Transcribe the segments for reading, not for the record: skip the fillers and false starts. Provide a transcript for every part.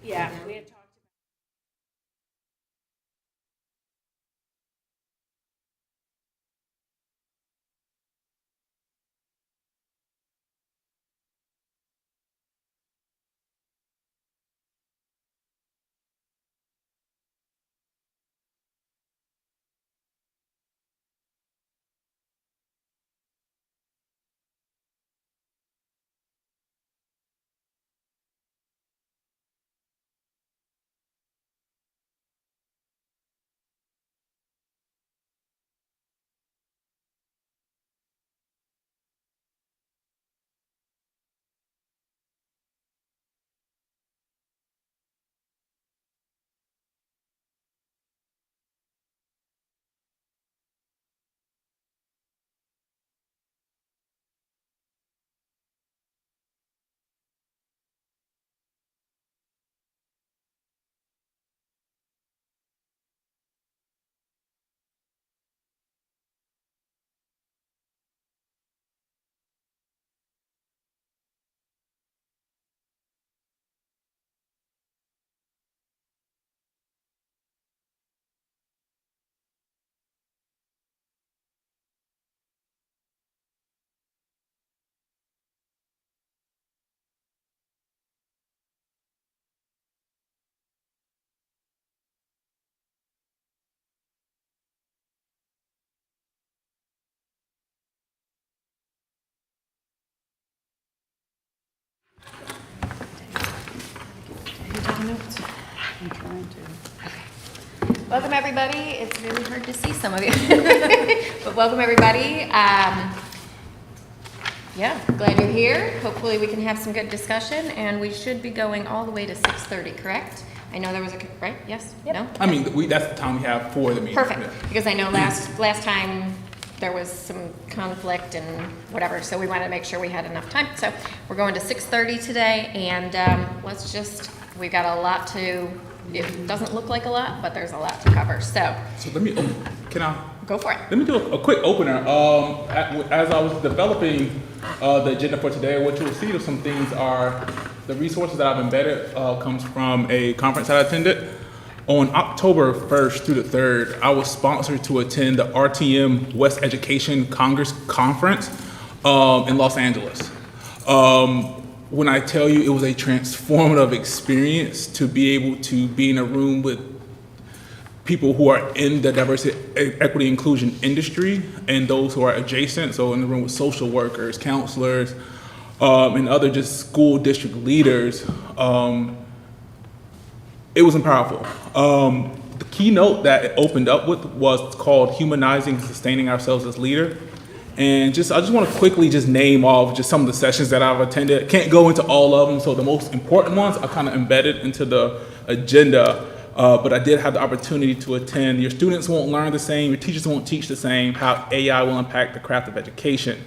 Yeah, we had talked. I'm trying to. Welcome, everybody. It's really hard to see some of you. But welcome, everybody. Yeah, glad you're here. Hopefully we can have some good discussion, and we should be going all the way to 6:30, correct? I know there was right? Yes? No? I mean, that's the time we have for the meeting. Perfect, Yeah. because I know last time there was some conflict and whatever, so we wanted to make sure we had enough time. So we're going to 6:30 today, and we've got a lot to, it doesn't look like a lot, but there's a lot to cover, so So can I? go for it. Let me do a quick opener. As I was developing the agenda for today, what you'll see of some things are the resources that I've embedded comes from a conference that I attended. On October 1st through the 3rd, I was sponsored to attend the RTM West Education Congress Conference in Los Angeles. When I tell you it was a transformative experience to be able to be in a room with people who are in the diversity, equity, inclusion industry and those who are adjacent, so in the room with social workers, counselors, and other just school district leaders, it was powerful. The keynote that it opened up with was called Humanizing and Sustaining Ourselves as Leader. And I just want to quickly just name off just some of the sessions that I've attended. Can't go into all of them, so the most important ones are kind of embedded into the agenda. But I did have the opportunity to attend. Your students won't learn the same, your teachers won't teach the same, how AI will impact the craft of education,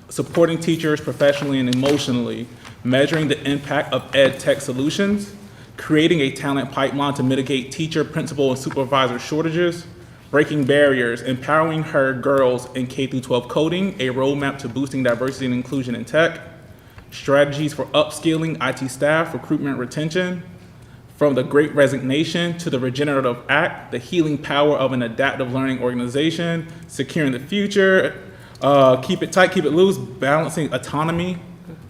supporting teachers professionally and emotionally, measuring the impact of ed tech solutions, creating a talent pipeline to mitigate teacher, principal, and supervisor shortages, breaking barriers, empowering her girls in K-12 coding, a roadmap to boosting diversity and inclusion in tech, strategies for upskilling IT staff, recruitment, retention, from the Great Resignation to the Regenerative Act, the healing power of an adaptive learning organization, securing the future, keep it tight, keep it loose, balancing autonomy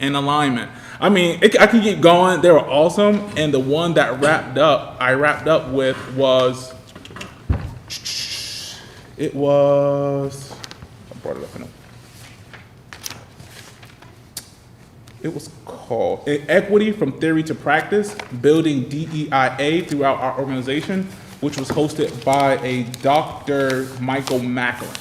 and alignment. I mean, I can keep going. They were awesome. And the one that I wrapped up with was, I brought it up in a, it was called Equity from Theory to Practice, Building DEIA Throughout Our Organization, which was hosted by a Dr. Michael Macklin.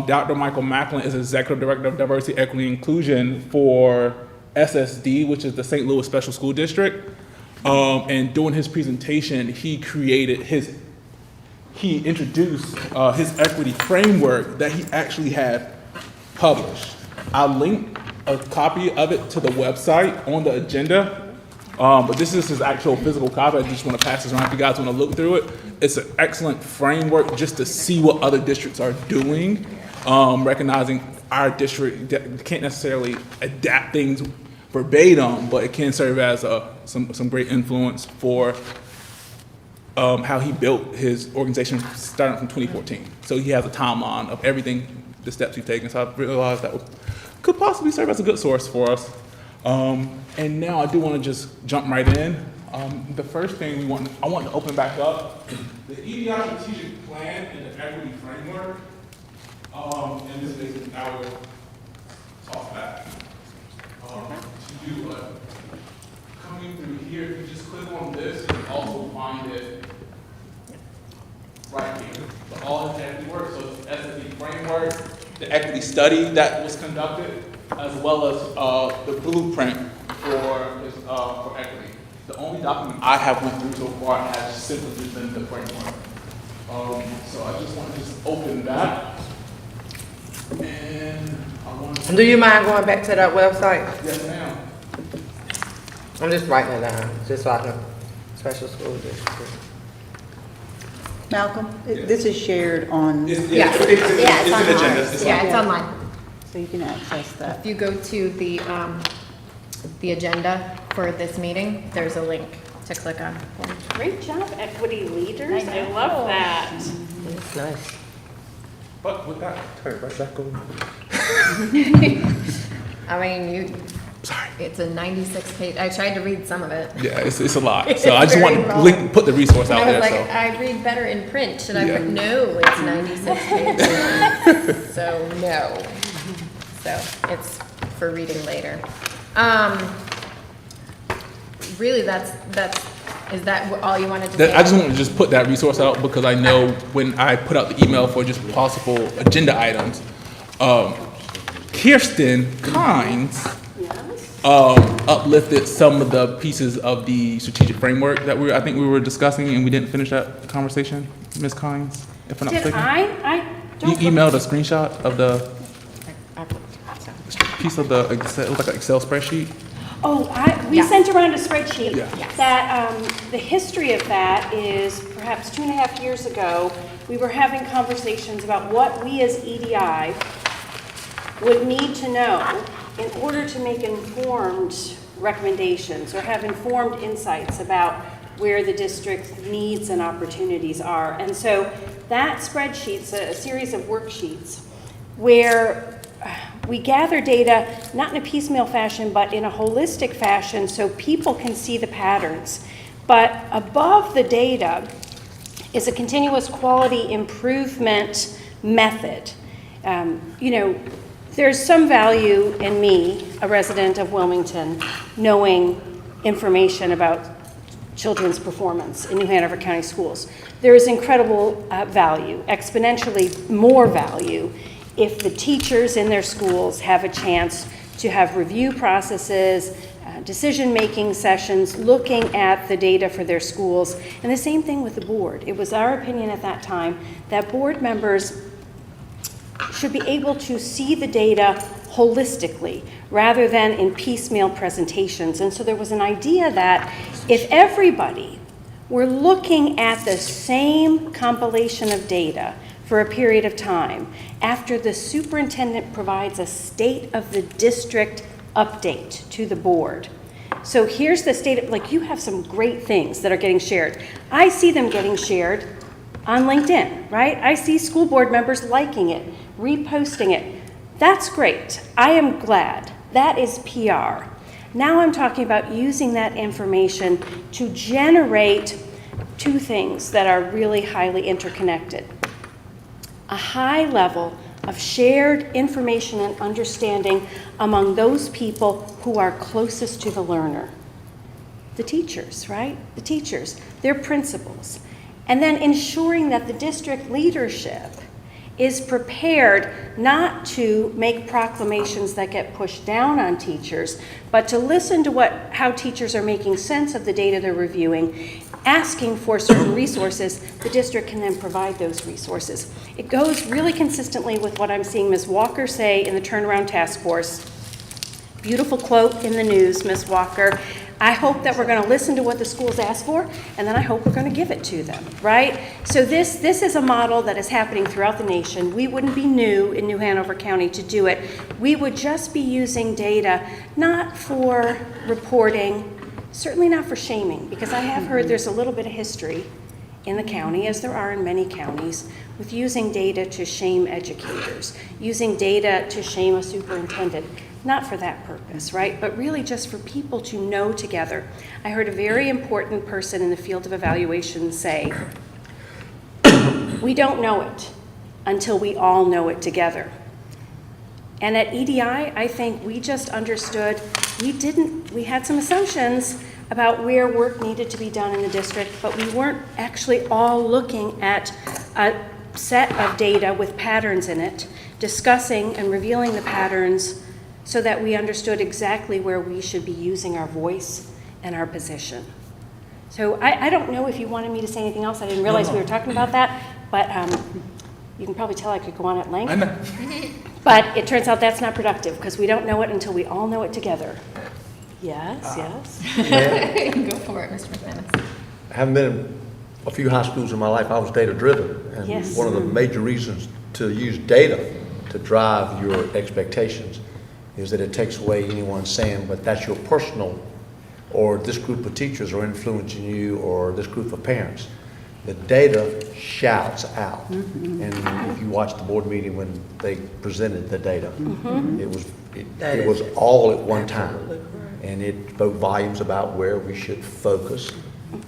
Dr. Michael Macklin is Executive Director of Diversity, Equity, and Inclusion for SSD, which is the St. Louis Special School District. And during his presentation, he introduced his equity framework that he actually had published. I'll link a copy of it to the website on the agenda, but this is his actual physical copy. I just want to pass this around if you guys want to look through it. It's an excellent framework just to see what other districts are doing, recognizing our district can't necessarily adapt things verbatim, but it can serve as some great influence for how he built his organization starting from 2014. So he has a timeline of everything, the steps he's taken. So I realized that could possibly serve as a good source for us. And now I do want to just jump right in. The first thing I want to open back up the EDI strategic plan and the equity framework. And this basically I will talk back to you. Coming through here, if you just click on this, you can also find it right here. So all the equity work, so it's the equity framework, the equity study that was conducted, as well as the blueprint for equity. The only document I have went through so far has simply just been the framework. So I just want to just open that. And I want to... Do you mind going back to that website? Yes, ma'am. I'm just writing it down, just so I can, special school district. Malcolm, this is shared on, It's Yeah. an online. agenda. It's Yeah, it's online. so you can access that. If you go to the agenda for this meeting, there's a link to click on. Great job, equity leaders. I I know. love that. It's nice. But with that, turn right back over. I mean, Sorry. it's a 96-page, I tried to read some of it. Yeah, it's a lot. So I just Very want to long. put the resource And out I was there. like, So. I read better in print, should I Yeah. put, no, it's 96 pages. So, no. So, it's for reading later. Really, is that all you wanted to say? I just want to just put that resource out because I know when I put out the email for just possible agenda items, Kirsten Kynes uplifted some of the pieces of the strategic framework that I think we were discussing, and we didn't finish that conversation, Ms. Kynes, if I'm not Did mistaken. I You don't. emailed a screenshot of the piece of the Excel, it was like an Excel spreadsheet. Oh, we Yeah. sent around a spreadsheet. Yeah. Yes. That, the history of that is perhaps 2.5 years ago, we were having conversations about what we as EDI would need to know in order to make informed recommendations or have informed insights about where the district's needs and opportunities are. And so that spreadsheet's a series of worksheets where we gather data not in a piecemeal fashion, but in a holistic fashion so people can see the patterns. But above the data is a continuous quality improvement method. There's some value in me, a resident of Wilmington, knowing information about children's performance in New Hanover County schools. There is incredible value, exponentially more value, if the teachers in their schools have a chance to have review processes, decision-making sessions, looking at the data for their schools, and the same thing with the board. It was our opinion at that time that board members should be able to see the data holistically rather than in piecemeal presentations. And so there was an idea that if everybody were looking at the same compilation of data for a period of time, after the superintendent provides a state of the district update to the board. So here's the state of, like, you have some great things that are getting shared. I see them getting shared on LinkedIn, right? I see school board members liking it, reposting it. That's great. I am glad. That is PR. Now I'm talking about using that information to generate two things that are really highly interconnected. A high level of shared information and understanding among those people who are closest to the learner. The teachers, right? The teachers, their principals. And then ensuring that the district leadership is prepared not to make proclamations that get pushed down on teachers, but to listen to how teachers are making sense of the data they're reviewing, asking for certain resources. The district can then provide those resources. It goes really consistently with what I'm seeing Ms. Walker say in the Turnaround Task Force. Beautiful quote in the news, Ms. Walker. I hope that we're going to listen to what the schools ask for, and then I hope we're going to give it to them, right? So this is a model that is happening throughout the nation. We wouldn't be new in New Hanover County to do it. We would just be using data not for reporting, certainly not for shaming, because I have heard there's a little bit of history in the county, as there are in many counties, with using data to shame educators, using data to shame a superintendent. Not for that purpose, right? But really just for people to know together. I heard a very important person in the field of evaluation say, we don't know it until we all know it together. And at EDI, I think we just understood, we had some assumptions about where work needed to be done in the district, but we weren't actually all looking at a set of data with patterns in it, discussing and revealing the patterns so that we understood exactly where we should be using our voice and our position. So I don't know if you wanted me to say anything else. I didn't realize we were talking about that, but you can probably tell I could go on at length. I know. But it turns out that's not productive because we don't know it until we all know it together. Yes, yes. Go for it, Mr. McManus. I haven't been in a few high schools in my life. I was data-driven. And Yes. one of the major reasons to use data to drive your expectations is that it takes away anyone saying, but that's your personal, or this group of teachers are influencing you, or this group of parents. The data shouts out. And if you watch the board meeting when they presented the data, it was all at one time. And it spoke volumes about where we should focus.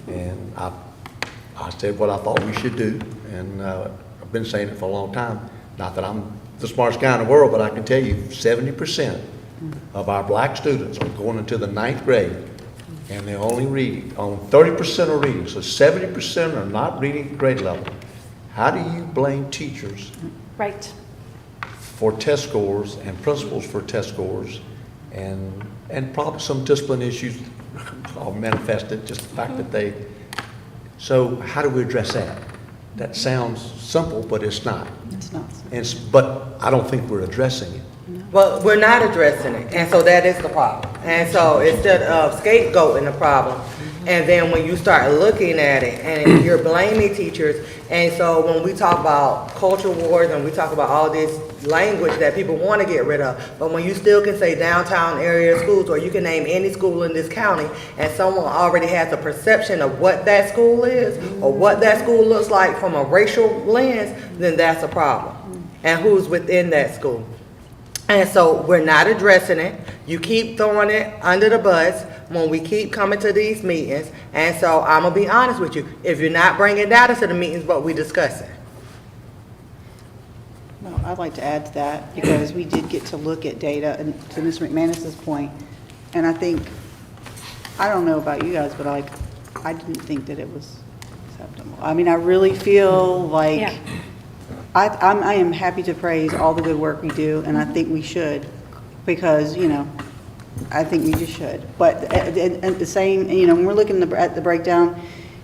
And I said what I thought we should do. And I've been saying it for a long time. Not that I'm the smartest guy in the world, but I can tell you 70% of our black students are going into the 9th grade and they're only reading on 30% of reading. So 70% are not reading at grade level. How do you blame teachers Right. for test scores and principals for test scores and probably some discipline issues are manifested, just the fact that they, so how do we address that? That sounds simple, but it's not. It's not. But I don't think we're addressing it. But we're not addressing it, and so that is the problem. And so instead of scapegoating the problem, and then when you start looking at it and you're blaming teachers, and so when we talk about culture wars and we talk about all this language that people want to get rid of, but when you still can say downtown area schools, or you can name any school in this county, and someone already has a perception of what that school is or what that school looks like from a racial lens, then that's a problem. And who's within that school. And so we're not addressing it. You keep throwing it under the bus when we keep coming to these meetings. And so I'm going to be honest with you. If you're not bringing data to the meetings, what we discussing? Well, I'd like to add to that because we did get to look at data, and to Ms. McManus's point, and I think, I don't know about you guys, but I didn't think that it was acceptable. I mean, I really feel like Yeah. I am happy to praise all the good work we do, and I think we should, because, I think we just should. But at the same, when we're looking at the breakdown,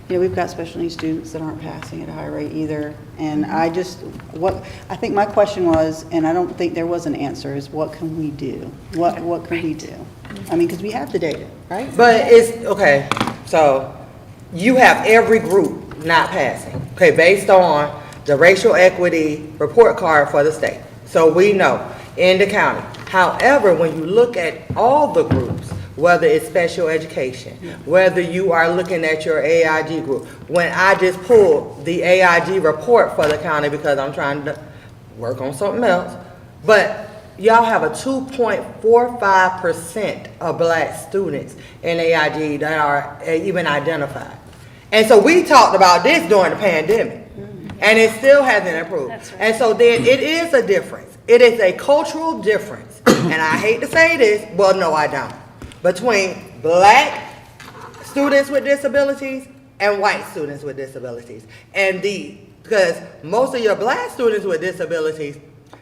we've got special needs students that aren't passing at a high rate either. And I think my question was, and I don't think there was an answer, is what can we do? What can we do? I mean, because we have the data, right? But it's, okay, so you have every group not passing, okay, based on the racial equity report card for the state. So we know in the county. However, when you look at all the groups, whether it's special education, whether you are looking at your AIG group, when I just pulled the AIG report for the county because I'm trying to work on something else, but y'all have a 2.45% of black students in AIG that are even identified. And so we talked about this during the pandemic. And it still hasn't improved. That's right. And so then it is a difference. It is a cultural difference. And I hate to say this, well, no, I don't. Between black students with disabilities and white students with disabilities. Because most of your black students with disabilities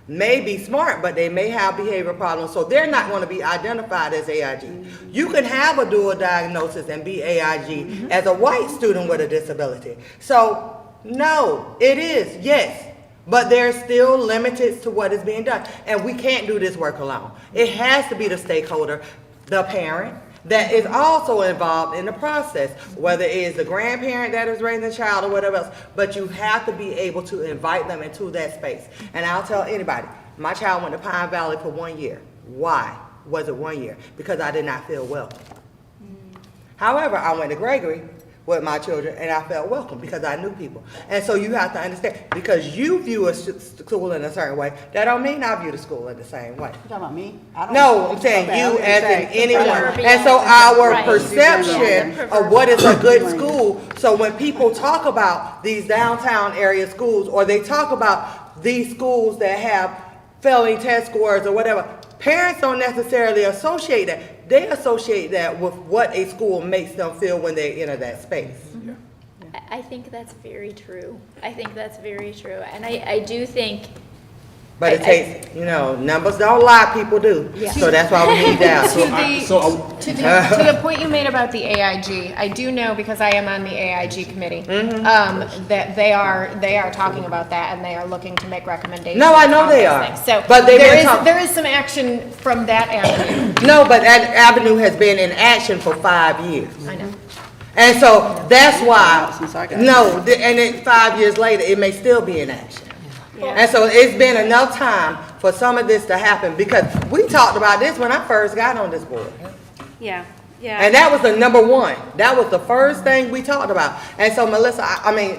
may be smart, but they may have behavior problems, so they're not going to be identified as AIG. You can have a dual diagnosis and be AIG as a white student with a disability. So no, it is, yes, but there's still limits to what is being done, and we can't do this work alone. It has to be the stakeholder, the parent, that is also involved in the process, whether it is the grandparent that is raising the child or whatever else, but you have to be able to invite them into that space. And I'll tell anybody, my child went to Pine Valley for 1 year. Why was it 1 year? Because I did not feel welcome. However, I went to Gregory with my children and I felt welcome because I knew people. And so you have to understand, because you view a school in a certain way, that don't mean I view the school in the same way. You talking about me? I don't- No, I'm saying Okay, I you was gonna as say, in anyone. Right. And so our Right. perception of what is a good school, so when people talk about these downtown area schools, or they talk about these schools that have failing test scores or whatever, parents don't necessarily associate that. They associate that with what a school makes them feel when they enter that space. I think that's very true. I think that's very true. And I do think, But it takes, numbers don't lie, people do. Yeah. So that's why we need data. To the point you made about the AIG, I do know, because I am on the AIG committee, that they are talking about that, and they are looking to make recommendations. No, I know on they those are. things. So But they've been there is some action from that avenue. No, but that avenue has been in action for 5 years. I know. And so that's why, Since I got and then 5 years later, it may still be in action. Yeah. And so it's been enough time for some of this to happen, because we talked about this when I first got on this board. Yeah, yeah. And that was the number one. That was the first thing we talked about. And so Melissa,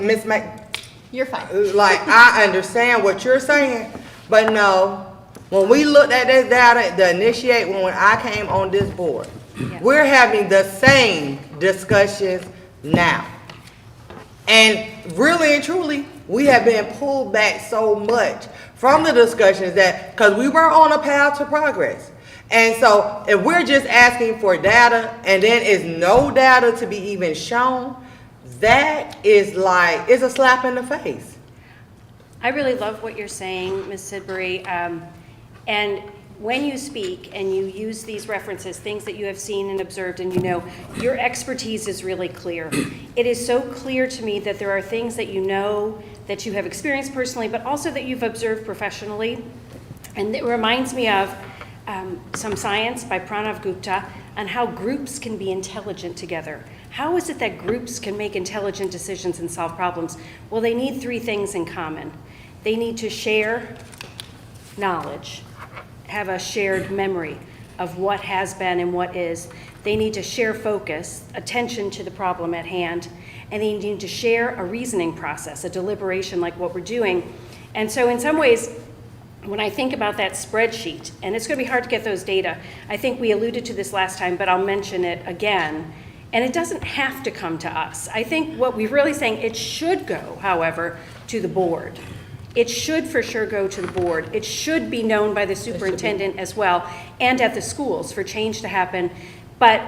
Miss Mac, You're fine. like, I understand what you're saying, but no, when we looked at this data to initiate, when I came on this board, we're having the same discussions now. And really and truly, we have been pulled back so much from the discussions that, because we were on a path to progress. And so if we're just asking for data and then is no data to be even shown, that is like, it's a slap in the face. I really love what you're saying, Ms. Sidbury. And when you speak and you use these references, things that you have seen and observed, and your expertise is really clear. It is so clear to me that there are things that that you have experienced personally, but also that you've observed professionally. And it reminds me of some science by Pranav Gupta on how groups can be intelligent together. How is it that groups can make intelligent decisions and solve problems? Well, they need 3 things in common. They need to share knowledge, have a shared memory of what has been and what is. They need to share focus, attention to the problem at hand, and they need to share a reasoning process, a deliberation like what we're doing. And so in some ways, when I think about that spreadsheet, and it's going to be hard to get those data, I think we alluded to this last time, but I'll mention it again, and it doesn't have to come to us. I think what we're really saying, it should go, however, to the board. It should for sure go to the board. It should be known by the superintendent as well, and at the schools for change to happen. But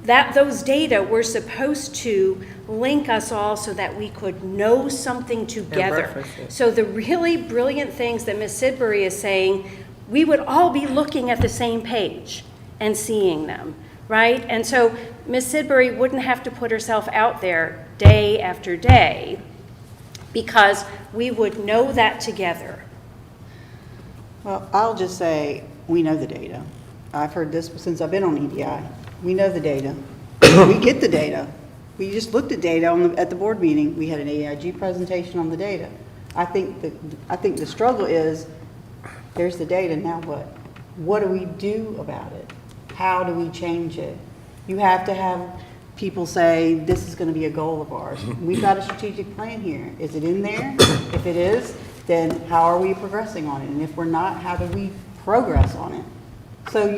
those data were supposed to link us all so that we could know something together. reference it. So the really brilliant things that Ms. Sidbury is saying, we would all be looking at the same page and seeing them, right? And so Ms. Sidbury wouldn't have to put herself out there day after day, because we would know that together. Well, I'll just say, we know the data. I've heard this since I've been on EDI. We know the data. We get the data. We just looked at data at the board meeting. We had an AIG presentation on the data. I think the struggle is, there's the data, now what? What do we do about it? How do we change it? You have to have people say, this is going to be a goal of ours. We've got a strategic plan here. Is it in there? If it is, then how are we progressing on it? And if we're not, how do we progress on it? So,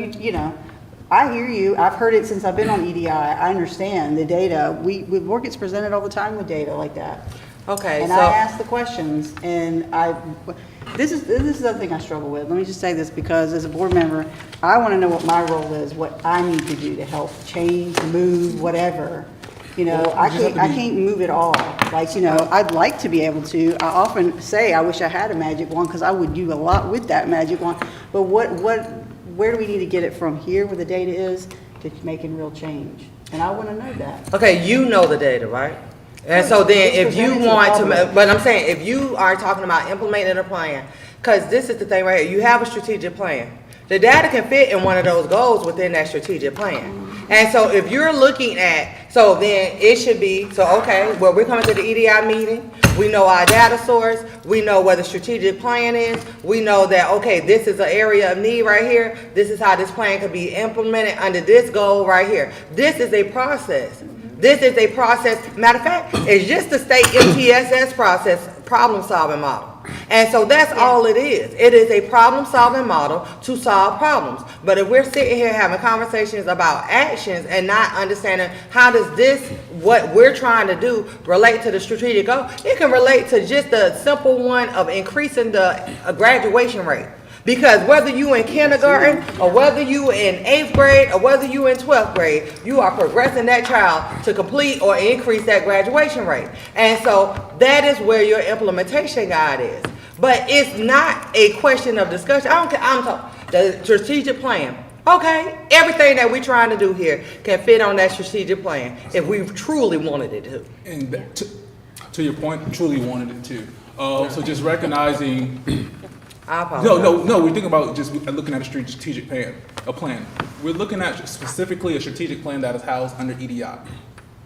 I hear you. I've heard it since I've been on EDI. I understand the data. Work gets presented all the time with data like that. Okay, And so. I ask the questions, and this is the other thing I struggle with. Let me just say this, because as a board member, I want to know what my role is, what I need to do to help change, move, whatever. I can't move it all. Like, I'd like to be able to. I often say I wish I had a magic wand, because I would do a lot with that magic wand. But where do we need to get it from here, where the data is, to making real change? And I want to know that. Okay, you know the data, right? And so then if you want to, but I'm saying, if you are talking about implementing a plan, because this is the thing right here, you have a strategic plan. The data can fit in one of those goals within that strategic plan. And so if you're looking at, so then it should be, so okay, well, we're coming to the EDI meeting. We know our data source. We know what the strategic plan is. We know that, okay, this is an area of need right here. This is how this plan could be implemented under this goal right here. This is a process. This is a process. Matter of fact, it's just the state NHCS process, problem-solving model. And so that's all it is. It is a problem-solving model to solve problems. But if we're sitting here having conversations about actions and not understanding how does this, what we're trying to do, relate to the strategic goal, it can relate to just the simple one of increasing the graduation rate. Because whether you in kindergarten, or whether you in 8th grade, or whether you in 12th grade, you are progressing that child to complete or increase that graduation rate. And so that is where your implementation guide is. But it's not a question of discussion. I don't care, I'm talking, the strategic plan. Okay, everything that we're trying to do here can fit on that strategic plan if we truly wanted it to. And to your point, truly wanted it to. So just recognizing. I apologize. No. We're thinking about just looking at a strategic plan. We're looking at specifically a strategic plan that is housed under EDI.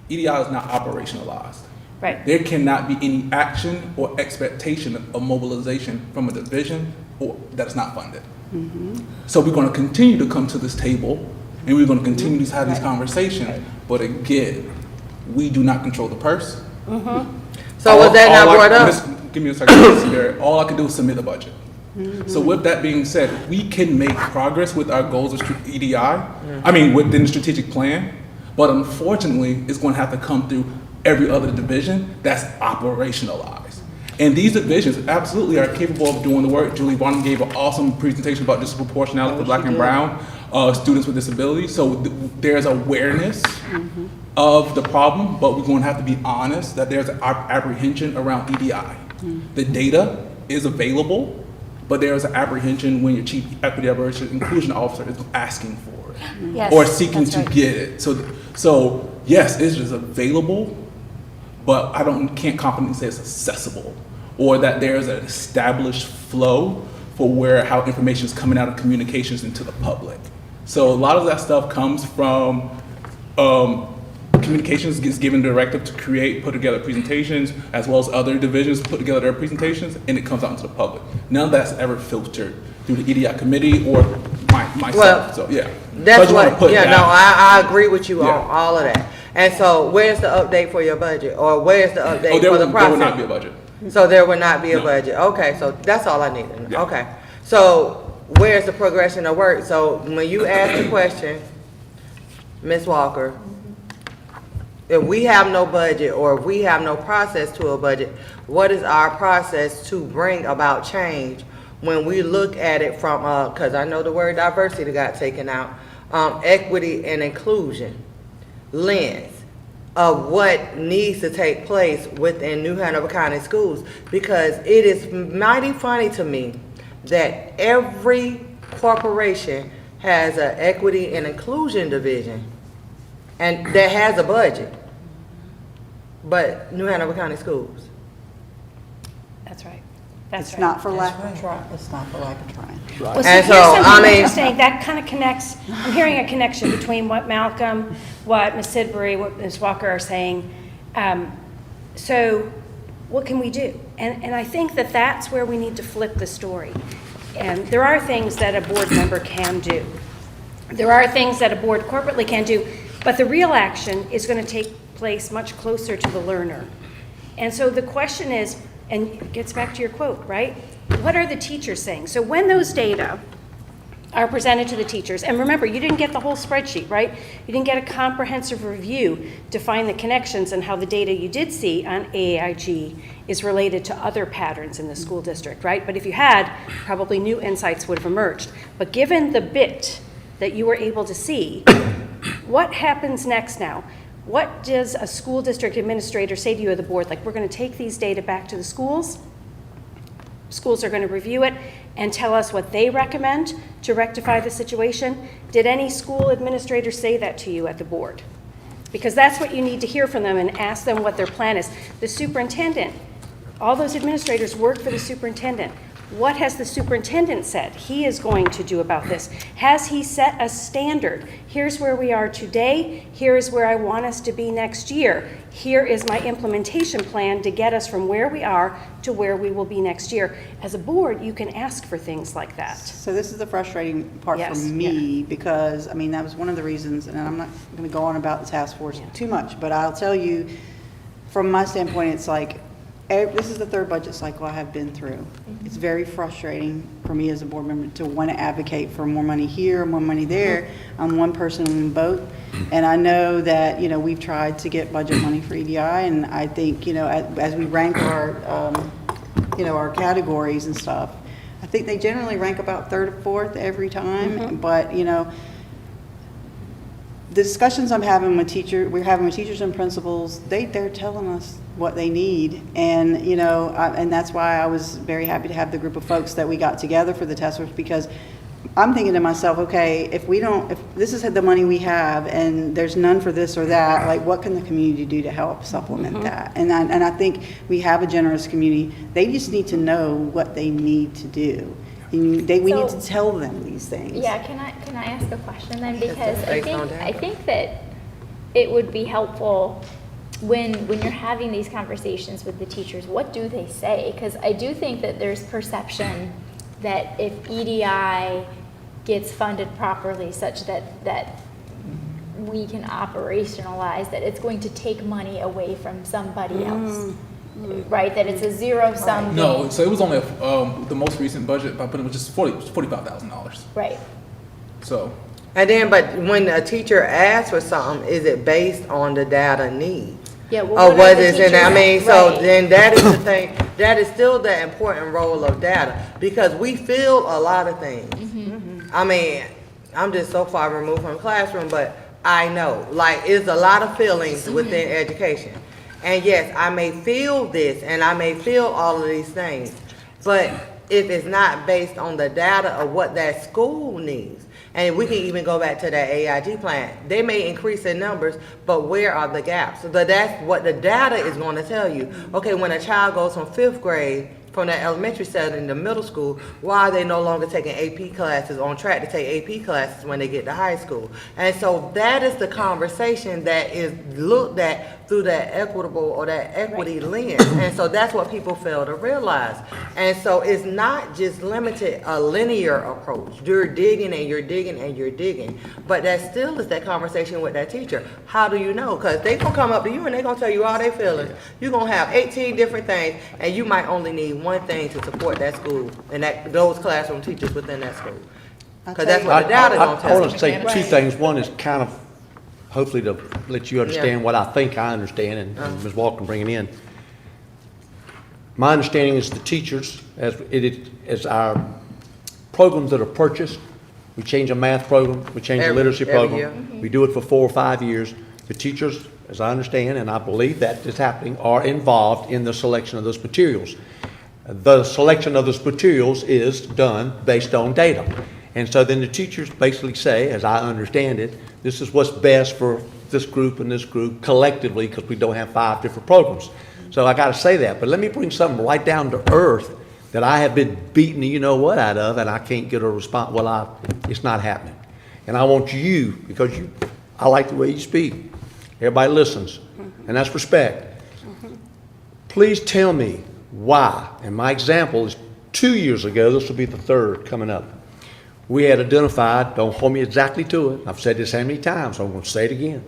EDI is not operationalized. Right. There cannot be any action or expectation of mobilization from a division or that is not funded. So we're going to continue to come to this table and we're going to continue to have these conversations. But again, we do not control the purse. So was that not brought up? Give me a second. All I can do is submit the budget. So with that being said, we can make progress with our goals of EDI, within the strategic plan, but unfortunately, it's going to have to come through every other division that's operationalized. And these divisions absolutely are capable of doing the work. Julie Bonham gave an awesome presentation about disproportionality for Black and Brown students with disabilities. So there's awareness of the problem, but we're going to have to be honest that there's an apprehension around EDI. The data is available, but there is an apprehension when your chief equity diversity inclusion officer is asking for it Yes, or seeking that's to right. get it. So yes, it's just available, but can't confidently say it's accessible or that there's an established flow for how information is coming out of communications into the public. So a lot of that stuff comes from communications gets given directive to put together presentations, as well as other divisions put together their presentations, and it comes out into the public. None of that's ever filtered through the EDI committee or myself. Well, So yeah, That's so I just wanna put that. I agree with you Yeah. on all of that. And so where's the update for your budget? Or where's the update Oh, for the process? there would not be a budget. So there would not be a No. budget. Okay, so that's all I need. Yeah. Okay. So where's the progression of work? So when you ask the question, Ms. Walker, if we have no budget or if we have no process to a budget, what is our process to bring about change when we look at it from, because I know the word diversity got taken out, equity and inclusion lens of what needs to take place within New Hanover County Schools? Because it is mighty funny to me that every corporation has an equity and inclusion division and that has a budget, but New Hanover County Schools. That's right. That's It's right. not for lack of trying. It's not for lack of trying. Well, so And here's so, I something mean- interesting, that kind of connects, I'm hearing a connection between what Malcolm, what Ms. Sidbury, what Ms. Walker are saying. So what can we do? And I think that that's where we need to flip the story. And there are things that a board member can do. There are things that a board corporately can do, but the real action is going to take place much closer to the learner. And so the question is, and it gets back to your quote, right? What are the teachers saying? So when those data are presented to the teachers, and remember, you didn't get the whole spreadsheet, right? You didn't get a comprehensive review to find the connections and how the data you did see on AAIG is related to other patterns in the school district, right? But if you had, probably new insights would have emerged. But given the bit that you were able to see, what happens next now? What does a school district administrator say to you at the board? Like, we're going to take these data back to the schools. Schools are going to review it and tell us what they recommend to rectify the situation. Did any school administrator say that to you at the board? Because that's what you need to hear from them and ask them what their plan is. The superintendent, all those administrators work for the superintendent. What has the superintendent said he is going to do about this? Has he set a standard? Here's where we are today. Here is where I want us to be next year. Here is my implementation plan to get us from where we are to where we will be next year. As a board, you can ask for things like that. So this is the frustrating part for Yes, me, because, I mean, that was one of the reasons, and I'm not going to go on about the task force too much, but I'll tell you, from my standpoint, it's like, this is the third budget cycle I have been through. It's very frustrating for me as a board member to want to advocate for more money here, more money there. I'm one person in the boat, and I know that, we've tried to get budget money for EDI, and I think, as we rank our, our categories and stuff, I think they generally rank about third or fourth every time, but, the discussions we're having with teachers and principals, they're telling us what they need, and and that's why I was very happy to have the group of folks that we got together for the task force, because I'm thinking to myself, okay, if this is the money we have and there's none for this or that, like, what can the community do to help supplement that? And I think we have a generous community. They just need to know what they need to do. We need to tell them these things. Yeah, can I ask a question then? Because Based on data. I think that it would be helpful when you're having these conversations with the teachers, what do they say? Because I do think that there's perception that if EDI gets funded properly such that we can operationalize, that it's going to take money away from somebody else. Right, that it's a zero-sum game. No, so it was only the most recent budget, but it was just $45,000. Right. So. And then, but when a teacher asks for something, is it based on the data needs? Yeah, well, Or what was are the it, and I teachers- mean, so right. then that is the thing, that is still the important role of data, because we feel a lot of things. I mean, I'm just so far removed from the classroom, but I know, like, it's a lot of feelings within education. And yes, I may feel this, and I may feel all of these things, but if it's not based on the data of what that school needs, and we can even go back to that AIG plan, they may increase in numbers, but where are the gaps? So that's what the data is going to tell you. Okay, when a child goes from 5th grade, from that elementary setting to middle school, why are they no longer taking AP classes, on track to take AP classes when they get to high school? And so that is the conversation that is looked at through that equitable or that equity lens. And so that's what people fail to realize. And so it's not just limited a linear approach. You're digging and you're digging and you're digging. But that still is that conversation with that teacher. How do you know? Because they gonna come up to you and they gonna tell you all their feelings. You're gonna have 18 different things, and you might only need one thing to support that school and those classroom teachers within that school. Because that's what the data gonna I tell want you. to say two things. One is kind of, hopefully to let you understand what I think I understand, and Ms. Walker can bring it in. My understanding is the teachers, as our programs that are purchased, we change a math program, we change a literacy Every program. year. We do it for 4 or 5 years. The teachers, as I understand, and I believe that is happening, are involved in the selection of those materials. The selection of those materials is done based on data. And so then the teachers basically say, as I understand it, this is what's best for this group and this group collectively, because we don't have 5 different programs. So I got to say that. But let me bring something right down to earth that I have been beating you know what out of, and I can't get a response. Well, it's not happening. And I want you, because I like the way you speak. Everybody listens, and that's respect. Please tell me why. And my example is 2 years ago, this will be the third coming up. We had identified, don't hold me exactly to it, I've said this how many times, so I'm going to say it again,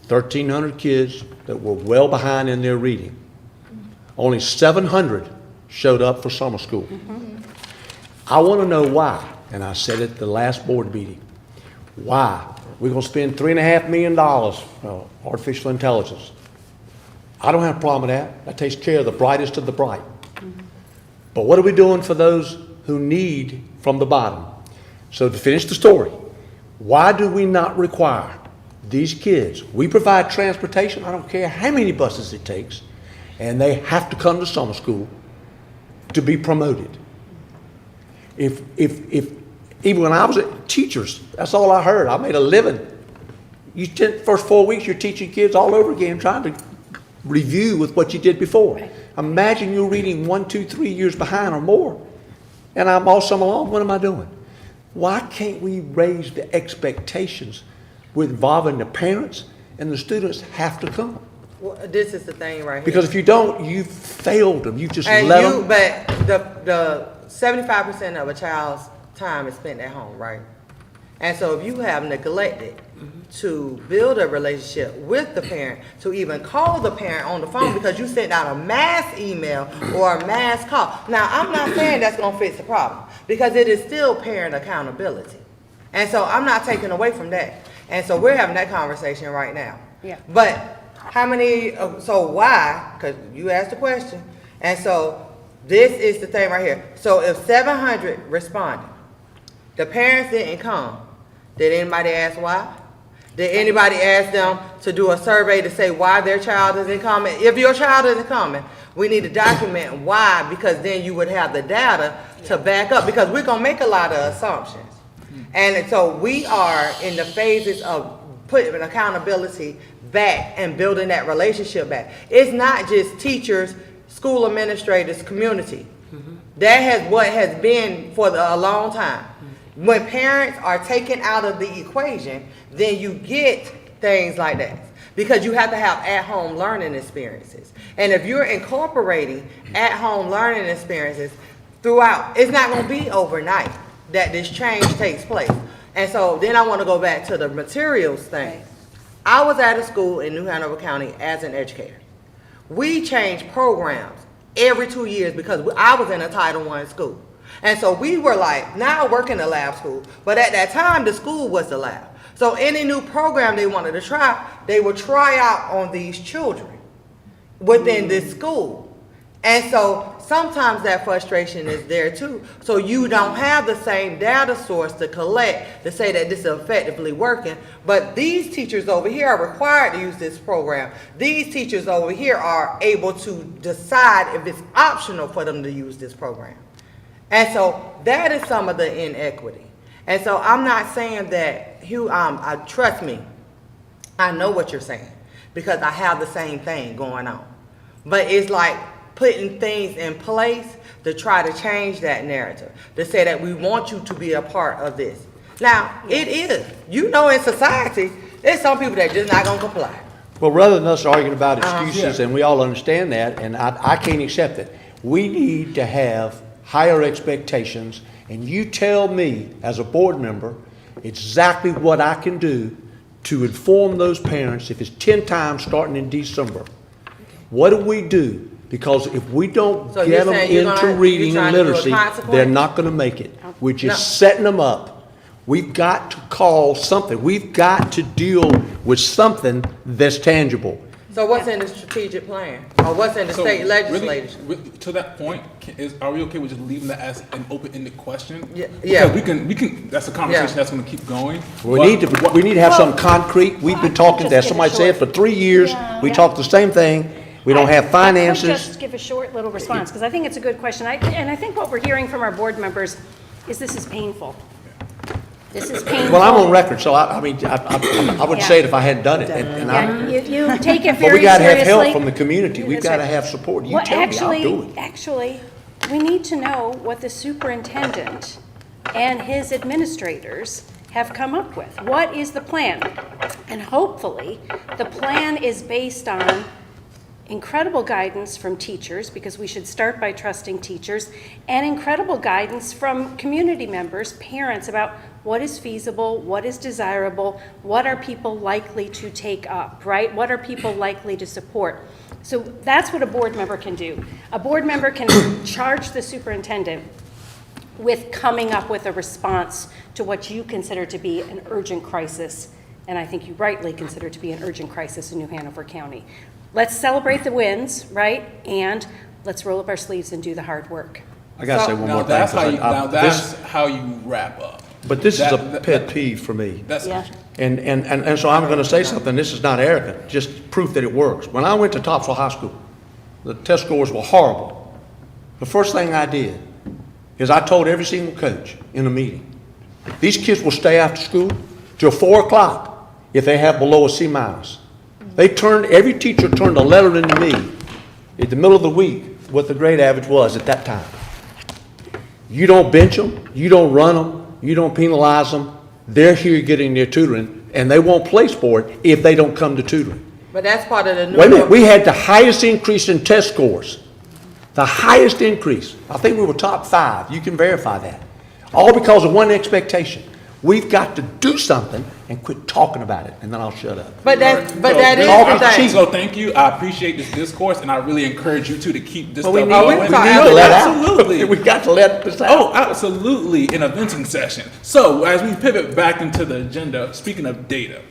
1,300 kids that were well behind in their reading. Only 700 showed up for summer school. I want to know why, and I said it at the last board meeting. Why? We're going to spend $3.5 million on artificial intelligence. I don't have a problem with that. That takes care of the brightest of the bright. But what are we doing for those who need from the bottom? So to finish the story, why do we not require these kids? We provide transportation, I don't care how many buses it takes, and they have to come to summer school to be promoted. If even when I was at teachers, that's all I heard. I made a living. First 4 weeks, you're teaching kids all over again, trying to review with what you did before. Imagine you're reading 1, 2, 3 years behind or more. and I'm all summer long, what am I doing? Why can't we raise the expectations with involving the parents and the students have to come? Well, this is the thing right here. Because if you don't, you've failed them, you just And let you, them. but the 75% of a child's time is spent at home, right? And so if you have neglected to build a relationship with the parent, to even call the parent on the phone because you sent out a mass email or a mass call. Now, I'm not saying that's gonna fix the problem, because it is still parent accountability. And so I'm not taking away from that. And so we're having that conversation right now. Yeah. But how many, so why, because you asked the question, and so this is the thing right here. So if 700 responded, the parents didn't come, did anybody ask why? Did anybody ask them to do a survey to say why their child isn't coming? If your child isn't coming, we need to document why, because then you would have the data to back up, because we're gonna make a lot of assumptions. And so we are in the phases of putting accountability back and building that relationship back. It's not just teachers, school administrators, community. That has what has been for a long time. When parents are taken out of the equation, then you get things like that, because you have to have at-home learning experiences. And if you're incorporating at-home learning experiences throughout, it's not going to be overnight that this change takes place. And so then I want to go back to the materials thing. I was at a school in New Hanover County as an educator. We changed programs every 2 years because I was in a Title I school. And so we were like, now I work in a lab school, but at that time the school was the lab. So any new program they wanted to try, they would try out on these children within this school. And so sometimes that frustration is there too. So you don't have the same data source to collect to say that this is effectively working. But these teachers over here are required to use this program. These teachers over here are able to decide if it's optional for them to use this program. And so that is some of the inequity. And so I'm not saying that, Hugh, trust me, I know what you're saying, because I have the same thing going on. But it's like putting things in place to try to change that narrative, to say that we want you to be a part of this. Now, it is. You know, in society, there's some people that just not gonna comply. Well, rather than us arguing about excuses, and we all understand that, and I can't accept it, we need to have higher expectations, and you tell me as a board member exactly what I can do to inform those parents if it's 10 times starting in December. What do we do? Because if we don't So get you're them saying you're into gonna- reading you're and trying to do a literacy, consequence? they're not gonna make it. We're just setting them up. We've got to call something. We've got to deal with something that's tangible. So what's in the strategic plan? Or what's in the So, state really, legislation? to that point, are we okay with just leaving that as an open-ended question? Yeah. Because we can, that's a conversation Yeah. that's gonna keep going. We But need to have something concrete. We've been talking, as just somebody give it said, for 3 years. Yeah. We talked the same thing. We don't have I finances. would just give a short little response, because I think it's a good question. And I think what we're hearing from our board members is this is painful. This is painful. Well, I'm on record, so I mean, I would say it if I hadn't done it. And I, Yeah, you take it but we very gotta have help seriously. from the community. We've That's gotta right. have support. You Well, tell me, I'll do it. Actually, we need to know what the superintendent and his administrators have come up with. What is the plan? And hopefully, the plan is based on incredible guidance from teachers, because we should start by trusting teachers, and incredible guidance from community members, parents, about what is feasible, what is desirable, what are people likely to take up, right? What are people likely to support? So that's what a board member can do. A board member can charge the superintendent with coming up with a response to what you consider to be an urgent crisis, and I think you rightly consider to be an urgent crisis in New Hanover County. Let's celebrate the wins, right? And let's roll up our sleeves and do the hard work. I gotta say one Now more thing. that's 'cause how you, I- now this- that's how you wrap up. But this is a That- pet peeve for me. That's, Yeah. And so I'm gonna say something, this is not arrogant, just proof that it works. When I went to Topsail High School, the test scores were horrible. The first thing I did is I told every single coach in a meeting, these kids will stay after school till 4 o'clock if they have below a C minus. Every teacher turned a letter into me in the middle of the week what the grade average was at that time. You don't bench them, you don't run them, you don't penalize them. They're here getting their tutoring, and they won't place for it if they don't come to tutoring. But that's part of the new. Wait a minute, we had the highest increase in test scores. The highest increase. I think we were top 5. You can verify that. All because of one expectation. We've got to do something and quit talking about it, and then I'll shut up. But that is Talk the is thing. cheap. So thank you. I appreciate this discourse, and I really encourage you to keep this But stuff we need, going. we talk- need to let Absolutely. out. We got to let this out. Oh, absolutely, in a venting session. So as we pivot back into the agenda, speaking of data,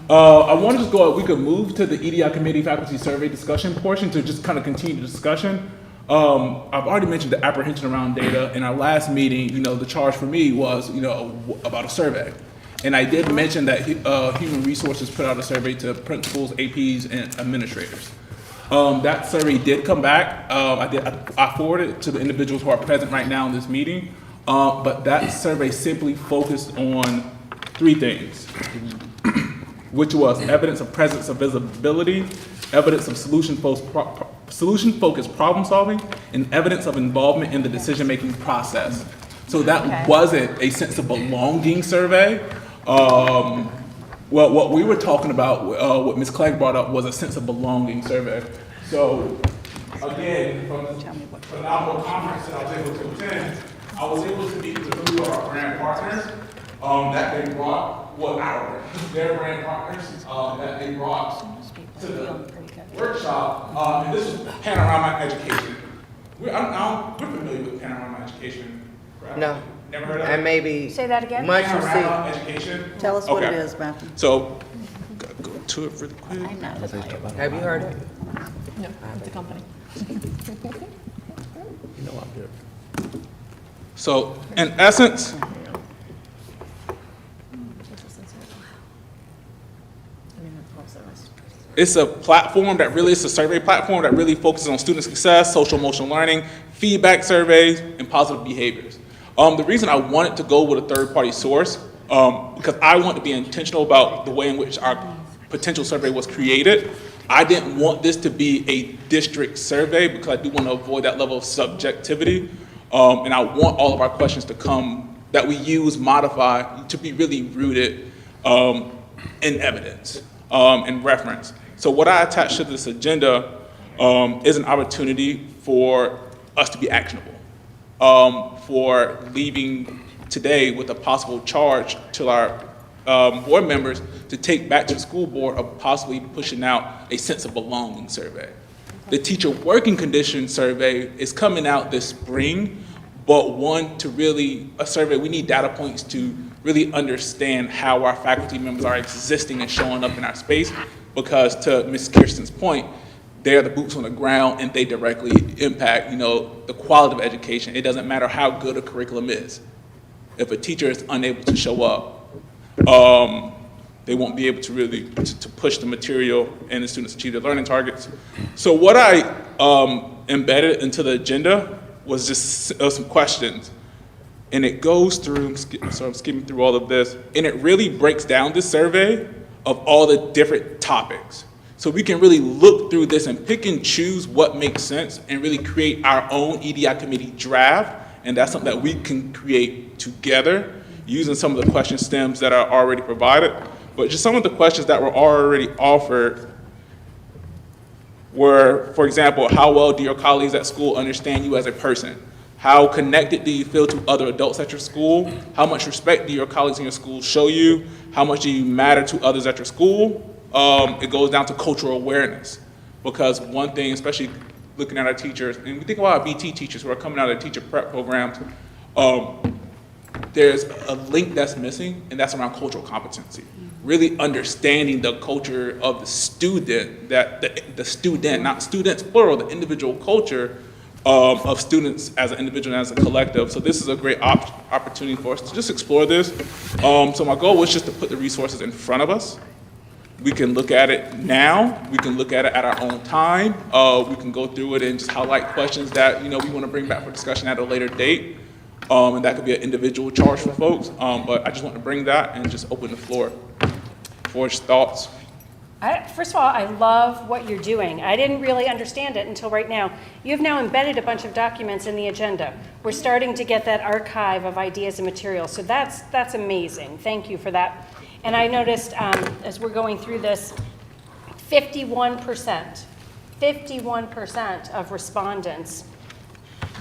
I want to just go, we could move to the EDI committee faculty survey discussion portion to just kind of continue the discussion. I've already mentioned the apprehension around data. In our last meeting, the charge for me was, about a survey. And I did mention that Human Resources put out a survey to principals, APs, and administrators. That survey did come back. I forwarded it to the individuals who are present right now in this meeting. But that survey simply focused on 3 things, which was evidence of presence of visibility, evidence of solution-focused problem solving, and evidence of involvement in the decision-making process. So that wasn't a sense of belonging survey. Well, what we were talking about, what Ms. Clegg brought up, was a sense of belonging survey. So, again, from the phenomenal conference that I was able to attend, I was able to meet with 2 of our brand partners that they brought, their brand partners that they brought to the workshop. And this was Panorama Education. We're familiar with Panorama Education, correct? No. Never heard of it? And maybe. Say that again? Much you see. Panorama Education. Tell us what it Okay. is, Matthew. So, go to it really quick. Have you heard of it? No, it's a company. You know I'm here. So, in essence, it's a platform that really, it's a survey platform that really focuses on student success, social emotional learning, feedback surveys, and positive behaviors. The reason I wanted to go with a third-party source, because I want to be intentional about the way in which our potential survey was created. I didn't want this to be a district survey because I do want to avoid that level of subjectivity. And I want all of our questions to come, that we use, modify, to be really rooted in evidence and reference. So what I attached to this agenda is an opportunity for us to be actionable, for leaving today with a possible charge to our board members to take back to the school board of possibly pushing out a sense of belonging survey. The teacher working conditions survey is coming out this spring, but a survey, we need data points to really understand how our faculty members are existing and showing up in our space, because to Ms. Kirsten's point, they're the boots on the ground and they directly impact, the quality of education. It doesn't matter how good a curriculum is. If a teacher is unable to show up, they won't be able to really to push the material and the students achieve their learning targets. So what I embedded into the agenda was just some questions. And it goes through, so I'm skimming through all of this, and it really breaks down this survey of all the different topics. So we can really look through this and pick and choose what makes sense and really create our own EDI committee draft. And that's something that we can create together using some of the question stems that are already provided. But just some of the questions that were already offered were, for example, how well do your colleagues at school understand you as a person? How connected do you feel to other adults at your school? How much respect do your colleagues in your school show you? How much do you matter to others at your school? It goes down to cultural awareness. Because one thing, especially looking at our teachers, and we think about our BT teachers who are coming out of teacher prep programs, there's a link that's missing, and that's around cultural competency. Really understanding the culture of the student, that the student, not students plural, the individual culture of students as an individual and as a collective. So this is a great opportunity for us to just explore this. So my goal was just to put the resources in front of us. We can look at it now. We can look at it at our own time. We can go through it and just highlight questions that we want to bring back for discussion at a later date. And that could be an individual charge for folks. But I just want to bring that and just open the floor for thoughts. First of all, I love what you're doing. I didn't really understand it until right now. You've now embedded a bunch of documents in the agenda. We're starting to get that archive of ideas and materials, so that's amazing. Thank you for that. And I noticed as we're going through this, 51% of respondents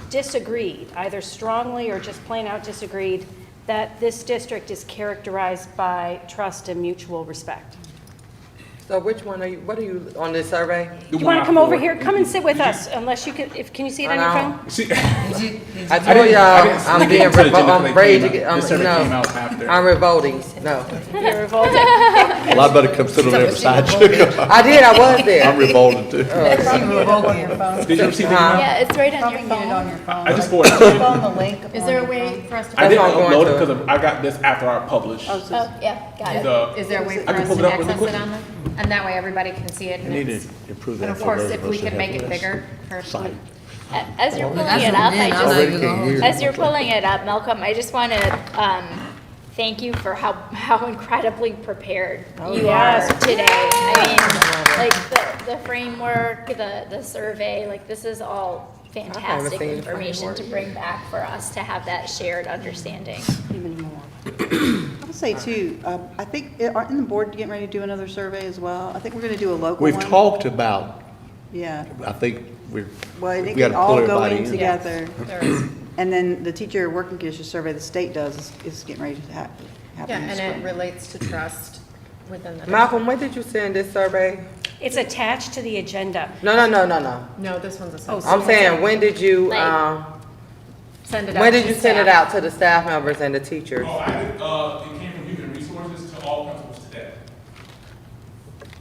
disagreed, either strongly or just plain out disagreed, that this district is characterized by trust and mutual respect. So which one are you, what are you, on this survey? You want to come over here? Come and sit with us, unless you can, can you see it on your phone? See, I told y'all, I'm being, I'm ready to get, This survey came out after. I'm revolting, no. You're revolted. Well, I better come sit on there beside you. I did, I was there. I'm revolted too. Did you receive the email? Yeah, it's right on your phone. I just forwarded it to you. Is there a way for us to? I didn't That's what I'm upload it going to. because I got this after I published. Oh, yeah, got it. Is there a way for I can us pull to it up really access quick. it on there? And that way everybody can see it. We And need to it's- improve and that of for course, those if of we us that could make have it less bigger for. sight. As you're pulling it up, Already can't hear. as you're pulling it up, Malcolm, I just want to thank you for how incredibly prepared you are yes. today. I mean, like the framework, the survey, like this is all fantastic seen the information to bring back for us to have that shared understanding. Even more. I would say too, I think, aren't the board getting ready to do another survey as well? I think we're going to do a local one. We've talked about, Yeah. I think we're, Well, I we think got they to all pull go everybody in in. together. And then the teacher working conditions survey the state does is getting ready to happen. Yeah, this and it spring. relates to trust within the. Malcolm, when did you send this survey? It's attached to the agenda. No. No, this one's a separate. I'm saying, when did you, Send it out. when did to you send it staff. out to the staff members and the teachers? Oh, I did, it came from Human Resources to all principals today.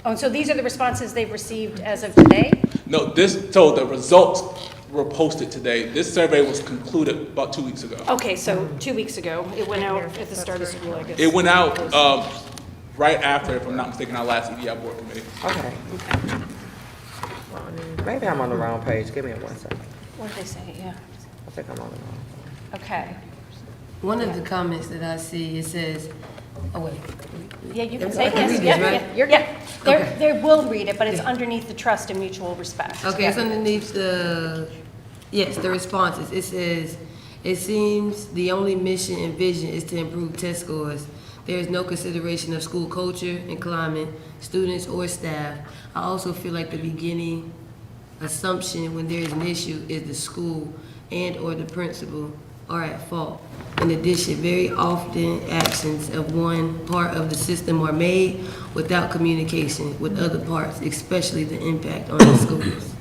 Oh, and so these are the responses they've received as of today? No, so the results were posted today. This survey was concluded about 2 weeks ago. Okay, so 2 weeks ago, it went out at the start of school, I guess. It went out right after, if I'm not mistaken, our last EDI board meeting. Okay. Maybe I'm on the wrong page, give me 1 second. What did they say, yeah? I think I'm on the wrong. Okay. One of the comments that I see, it says, oh wait, Yeah, you can I say can this, read yeah, this, right? yeah, you're, yeah. Okay. They will read it, but it's underneath the trust and mutual respect. okay, it's underneath the, yes, the responses. It says, it seems the only mission and vision is to improve test scores. There is no consideration of school culture and climate, students or staff. I also feel like the beginning assumption when there is an issue is the school and or the principal are at fault. In addition, very often actions of one part of the system are made without communication with other parts, especially the impact on the schools.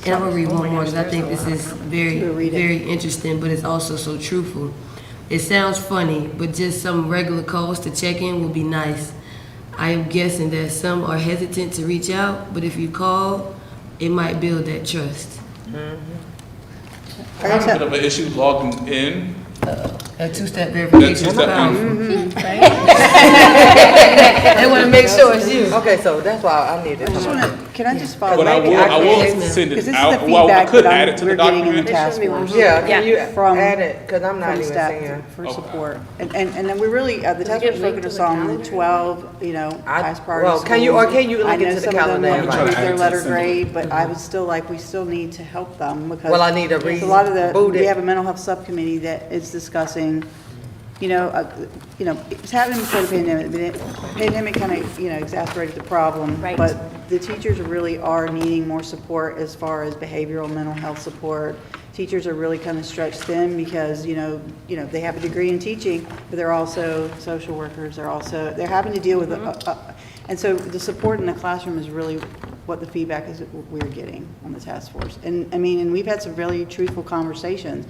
And I'm gonna read one more because I think this is very, very interesting, but it's also so truthful. It sounds funny, but just some regular calls to check in would be nice. I am guessing that some are hesitant to reach out, but if you call, it might build that trust. I had a bit of an issue logging in. A two-step That verification. two-step They wanna make sure it's you. Okay, so that's why I need to I just come want on. to, can I just follow? But I maybe will, I I will can- send Because it this is the out. Well, I feedback could that add it to the we're getting in the document. task force. Yeah, can you From- add it, because I'm not From even staff seeing. for support. And then we really, the task force focused on the 12, highest priority well, schools. can you link I it know to the some of them calendar have invite? improved their I'm letter trying to add it to the grade, but I would still we still need to help them because. Well, I need to there's a lot of reboot we it. have a mental health subcommittee that is discussing, it's happening before the pandemic. The pandemic kind of, exacerbated the problem. Right. But the teachers really are needing more support as far as behavioral mental health support. Teachers are really kind of stretched thin because, they have a degree in teaching, but they're also social workers. They're having to deal with, and so the support in the classroom is really what the feedback is that we're getting on the task force. And we've had some really truthful conversations.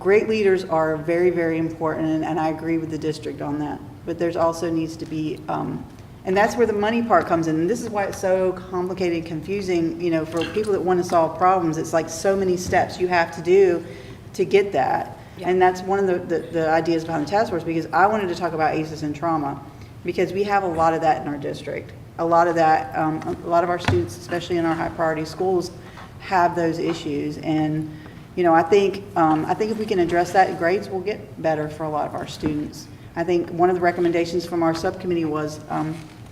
Great leaders are very, very important, and I agree with the district on that. But there's also needs to be, and that's where the money part comes in. And this is why it's so complicated and confusing, for people that want to solve problems. It's like so many steps you have to do to get that. Yeah. And that's one of the ideas behind the task force, because I wanted to talk about ACEs and trauma, because we have a lot of that in our district. A lot of that, a lot of our students, especially in our high priority schools, have those issues. And I think if we can address that, grades will get better for a lot of our students. I think one of the recommendations from our subcommittee was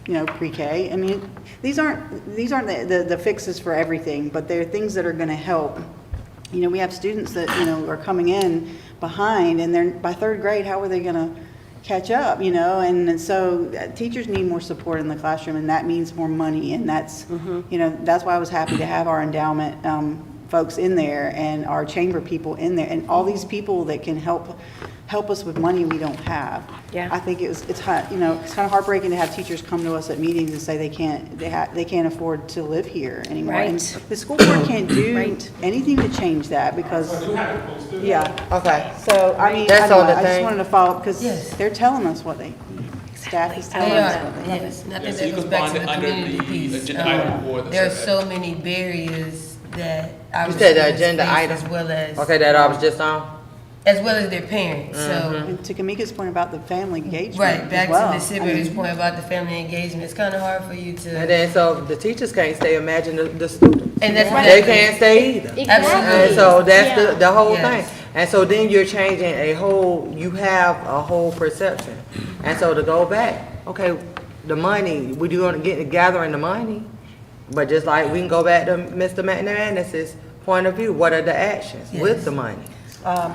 pre-K. I mean, these aren't the fixes for everything, but they're things that are gonna help. We have students that, are coming in behind, and they're, by third grade, how are they gonna catch up, And so teachers need more support in the classroom, and that means more money, and that's, that's why I was happy to have our endowment folks in there and our chamber people in there, and all these people that can help us with money we don't have. Yeah. I think it's kind of heartbreaking to have teachers come to us at meetings and say they can't afford to live here anymore. Right. And the school board can't do Right. anything to change that because, yeah. Okay. So, I mean, That's I on the just thing. wanted to follow up because Yes. they're telling us what staff is telling They us are, what they. yes, and I Yeah, think so you that goes can back find to it the under community the piece. agenda item for the There are survey. so many barriers that our You said the students agenda face item? as well as, Okay, that I was just on? as well as their parents, so. And to Kamika's point about the family engagement Right, as back well. to Ms. Sibert's point about the family engagement, it's kind of hard for you And to, then, so the teachers can't stay, imagine the students. and that's what They can't stay either. Exactly. And so that's Yeah. the whole Yes. thing. And so then you're changing you have a whole perception. And so to go back, okay, the money, we do want to get gathering the money, but just like we can go back to Mr. McNairn's point of view, what are the actions with Yes. the money?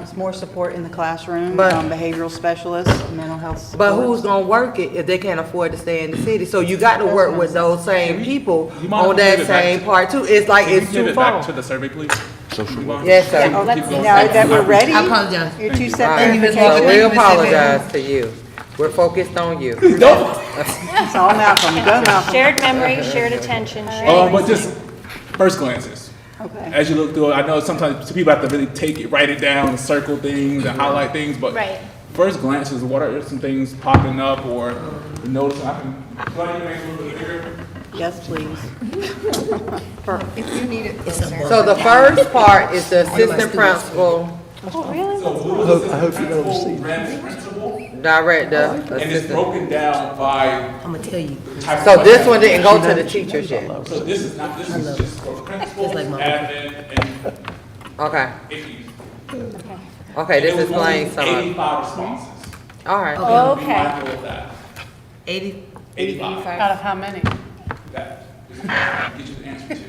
It's more support in the classroom, But- behavioral specialists, mental health support. But who's gonna work it if they can't afford to stay in the city? So you got to work with those same people You mind on if we that pivot back same to- part too. It's like Can we it's pivot too back to far. the survey, please? Social work. Yes, sir. Oh, Keep going. now that we're ready, I apologize. your two you. step Thank you, Ms. So Walker. verification. we Thank you, Mr. apologize to you. We're focused on you. It's all Malcolm, go Malcolm. Shared memory, shared attention, shared. But just first glances. Okay. As you look through it, I know sometimes people have to really take it, write it down, and circle things and highlight things, but Right. first glances, what are some things popping up or you notice? I can try to make it a little bit bigger. Yes, please. So the first part is the assistant principal, Oh, really? So blue is I hope you never see principal, red is principal, director, and it's assistant. broken down by I'm gonna tell you. type So of this content. one didn't go to the teachers yet. So this is just for principal, It's like my- admin, and Okay, APs. okay, this It was explains only some of it. 85 responses. All right. Be Okay. mindful of that. 80, 85. Out of how many? That is what get you the answer to.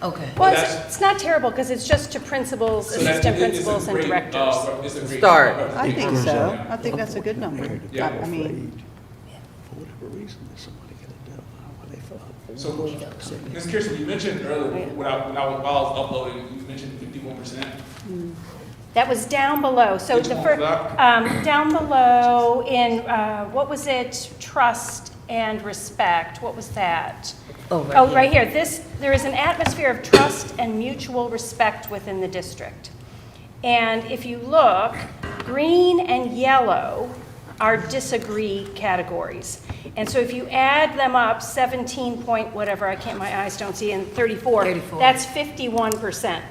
okay. Well, That's- it's not terrible because it's just to principals, So that's- assistant it's a principals, and great, directors. it's a great Start. I think so. I think that's a good number. Yeah. I mean, For whatever reason, that somebody could identify why they thought. So, Ms. Kirsten, you mentioned earlier, while I was uploading, you mentioned 51%. That was down below. So Which the one first, was that? down below in, what was it? Trust and respect. What was that? Oh, right Oh, here. right here. There is an atmosphere of trust and mutual respect within the district. And if you look, green and yellow are disagree categories. And so if you add them up, 17 point whatever, my eyes don't see, and 34, 34. that's 51%.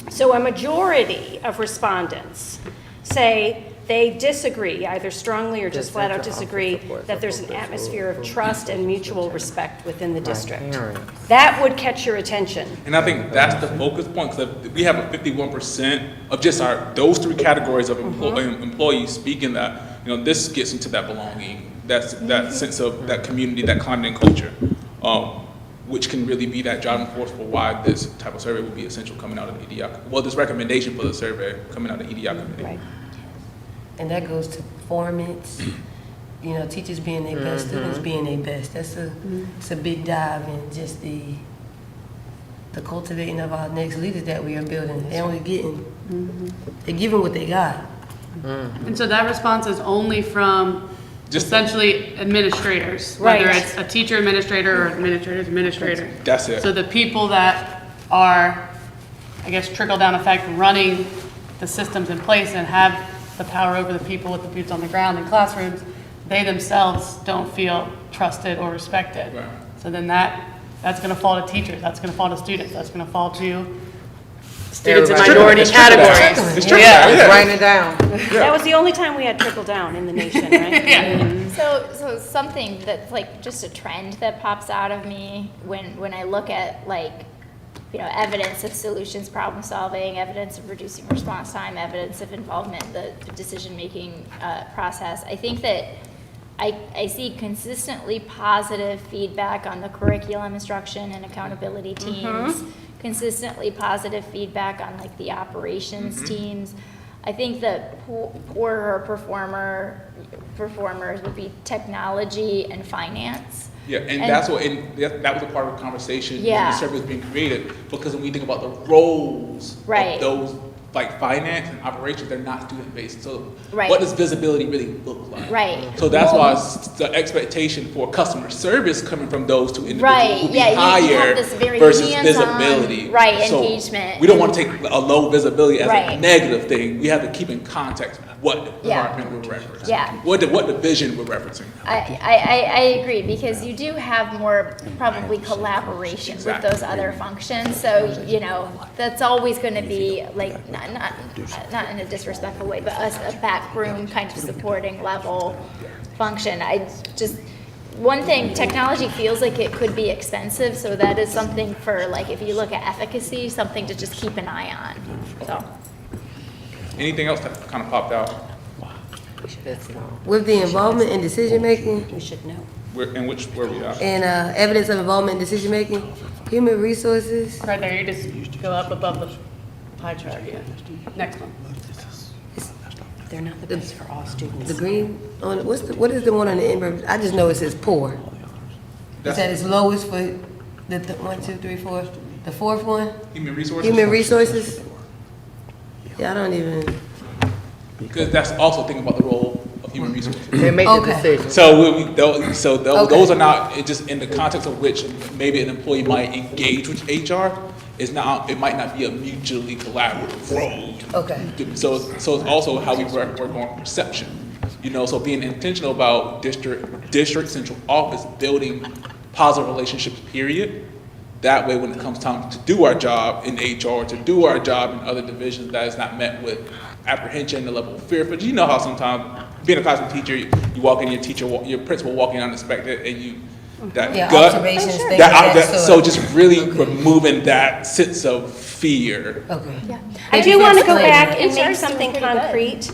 So a majority of respondents say they disagree, either strongly or just flat out disagree, that there's an atmosphere of trust and mutual respect within the district. parents. That would catch your attention. And I think that's the focus point, because we have a 51% of just those three categories of employees speaking that, this gets into that belonging, that sense of that community, that climate and culture, which can really be that driving force for why this type of survey would be essential coming out of the EDI. Well, this recommendation for the survey coming out of the EDI committee. Right. And that goes to performance, teachers being their best, students being their best. It's a big dive in just the cultivating of our next leaders that we are building. They're only they're giving what they got. And so that response is only from Just- essentially administrators, Right. whether it's a teacher administrator or administrator's administrator. That's it. So the people that are, I guess, trickle-down effect running the systems in place and have the power over the people with the boots on the ground in classrooms, they themselves don't feel trusted or respected. Right. So then that's gonna fall to teachers, that's gonna fall to students, that's gonna fall to students in Everybody. minority It's trickle down. categories. It's trickle Yeah. down, It's yeah. writing it down. That was the only time we had trickle down in the nation, right? So something that's like just a trend that pops out of me when I look at evidence of solutions, problem solving, evidence of reducing response time, evidence of involvement, the decision-making process. I think that I see consistently positive feedback on the curriculum instruction and accountability teams, consistently positive feedback on like the operations teams. I think that poorer performers would be technology and finance. Yeah, and that's what, and that was a part of the conversation when Yeah. the survey was being created, because when we think about the roles Right. of those, like finance and operations, they're not student-based. So Right. what does visibility really look like? Right. So that's Well- why the expectation for customer service coming from those two individuals Right, will be yeah, you have higher this very versus hands-on, visibility. right, So engagement. we don't want to take a low visibility as a Right. negative thing. We have to keep in context what Yeah. department we're referencing. Yeah. What division we're referencing. I agree, because you do have more probably collaboration with those other functions, so, you know, that's always gonna be like, not in a disrespectful way, but a backroom kind of supporting level function. I just, one thing, technology feels like it could be expensive, so that is something for, like, if you look at efficacy, something to just keep an eye on, so. Anything else that kind of popped out? With the involvement in decision-making We should know. Where we at? and evidence of involvement in decision-making, human resources, Right there, you just go up above the pie chart, yeah. Next one. They're not the best for all students. the green, what is the one on the end? I just know it says poor. Is that its lowest for the 1, 2, 3, 4, the fourth one? Human resources? Human resources? Yeah, I don't even, Because that's also thinking about the role of human resources. They make the Okay. decision. So those Okay. are not, it just in the context of which maybe an employee might engage with HR, is not, it might not be a mutually collaborative role. okay. So it's also how we work on perception. You know, so being intentional about district central office, building positive relationships, period. That way, when it comes time to do our job in HR, to do our job in other divisions, that is not met with apprehension, the level of fear. But you know how sometimes, being a classroom teacher, you walk in, your principal walking unexpected, and you, that Yeah, gut. observations, things That, of that so sort. just really removing that sense of fear. Okay. Yeah. I Thank you do for want to go explaining back that. and HR's make doing something pretty good. concrete,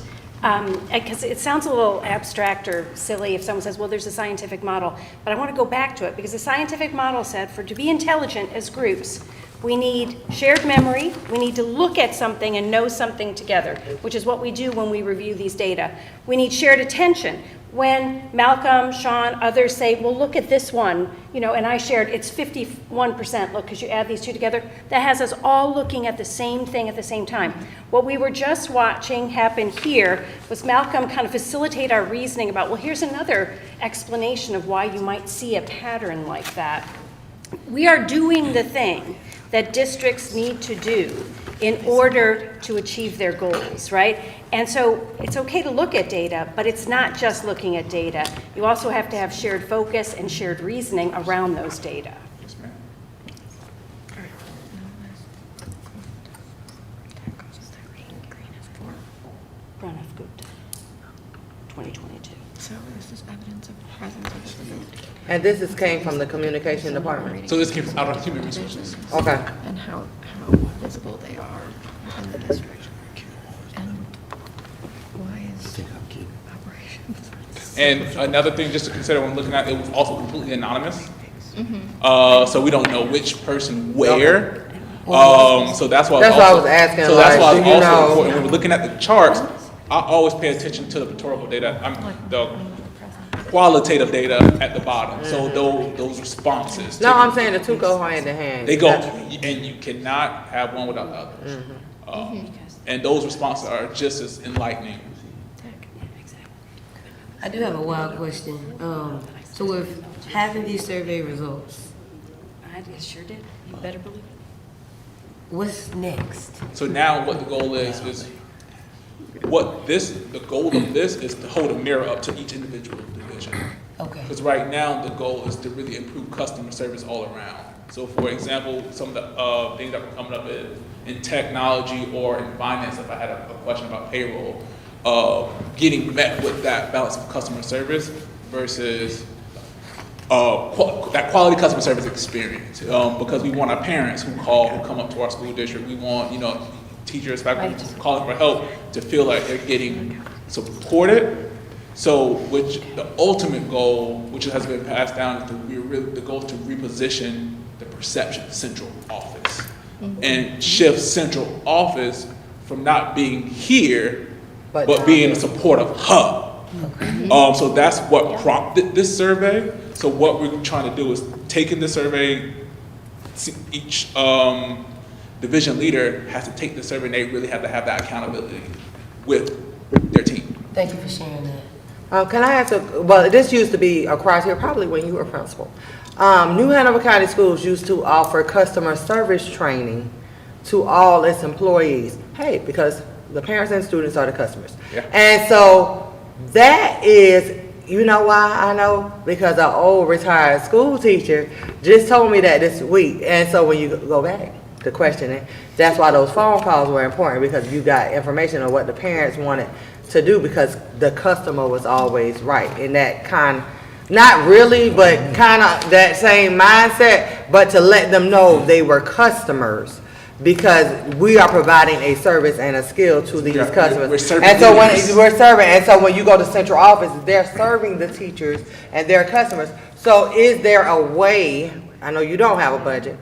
because it sounds a little abstract or silly if someone says, well, there's a scientific model. But I want to go back to it, because the scientific model said to be intelligent as groups, we need shared memory, we need to look at something and know something together, which is what we do when we review these data. We need shared attention. When Malcolm, Sean, others say, well, look at this one, and I shared, it's 51%, look, because you add these two together, that has us all looking at the same thing at the same time. What we were just watching happen here was Malcolm kind of facilitate our reasoning about, well, here's another explanation of why you might see a pattern like that. We are doing the thing that districts need to do in order to achieve their goals, right? And so it's okay to look at data, but it's not just looking at data. You also have to have shared focus and shared reasoning around those data. Yes, ma'am. Pranav Gupta, 2022. So this is evidence of presence of disability. And this came from the communication department. So this came out of human resources. Okay. And how visible they are in the district. And why is operations? And another thing just to consider when looking at it was also completely anonymous. So we don't know which person where. So that's why. That's why I was asking, So that's why like, it's you also know. important when we're looking at the charts. I always pay attention to the rhetorical data, the qualitative data at the bottom. So those responses. No, I'm saying the two go hand in hand. They go, and you cannot have one without the other. And those responses are just as enlightening. I do have a wild question. So with having these survey results, I sure did. You better believe it. what's next? So now what the goal is the goal of this is to hold a mirror up to each individual division. Okay. Because right now, the goal is to really improve customer service all around. So for example, some of the things that were coming up in technology or in finance, if I had a question about payroll, getting met with that balance of customer service versus that quality customer service experience. Because we want our parents who come up to our school district, we want, teachers, faculty calling for help to feel like they're getting supported So, which the ultimate goal, which has been passed down, is the goal to reposition the perception central office and shift central office from not being here, but being a supportive hub. So that's what prompted this survey. So what we're trying to do is taking the survey, each division leader has to take the survey, and they really have to have that accountability with their team. Thank you for sharing that. Can I ask well, this used to be across here, probably when you were principal. New Hanover County Schools used to offer customer service training to all its employees. Hey, because the parents and students are the customers. Yeah. And so that is, you know why I know? Because an old retired school teacher just told me that this week. And so when you go back to questioning, that's why those phone calls were important, because you got information on what the parents wanted to do, because the customer was always right. And that kind, not really, but kind of that same mindset, but to let them know they were customers, because we are providing a service and a skill to these customers. We're serving and so when leaders. we're serving, and so when you go to central office, they're serving the teachers and their customers. So is there a way, I know you don't have a budget,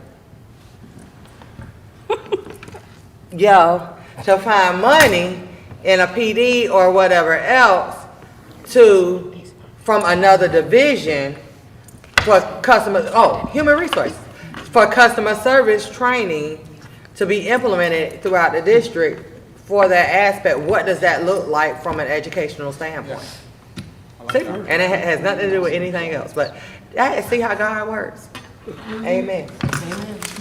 to find money in a PD or whatever else from another division for human resources, for customer service training to be implemented throughout the district for that aspect? What does that look like from an educational standpoint? See? And it has nothing to do with anything else, but see how God works. Amen.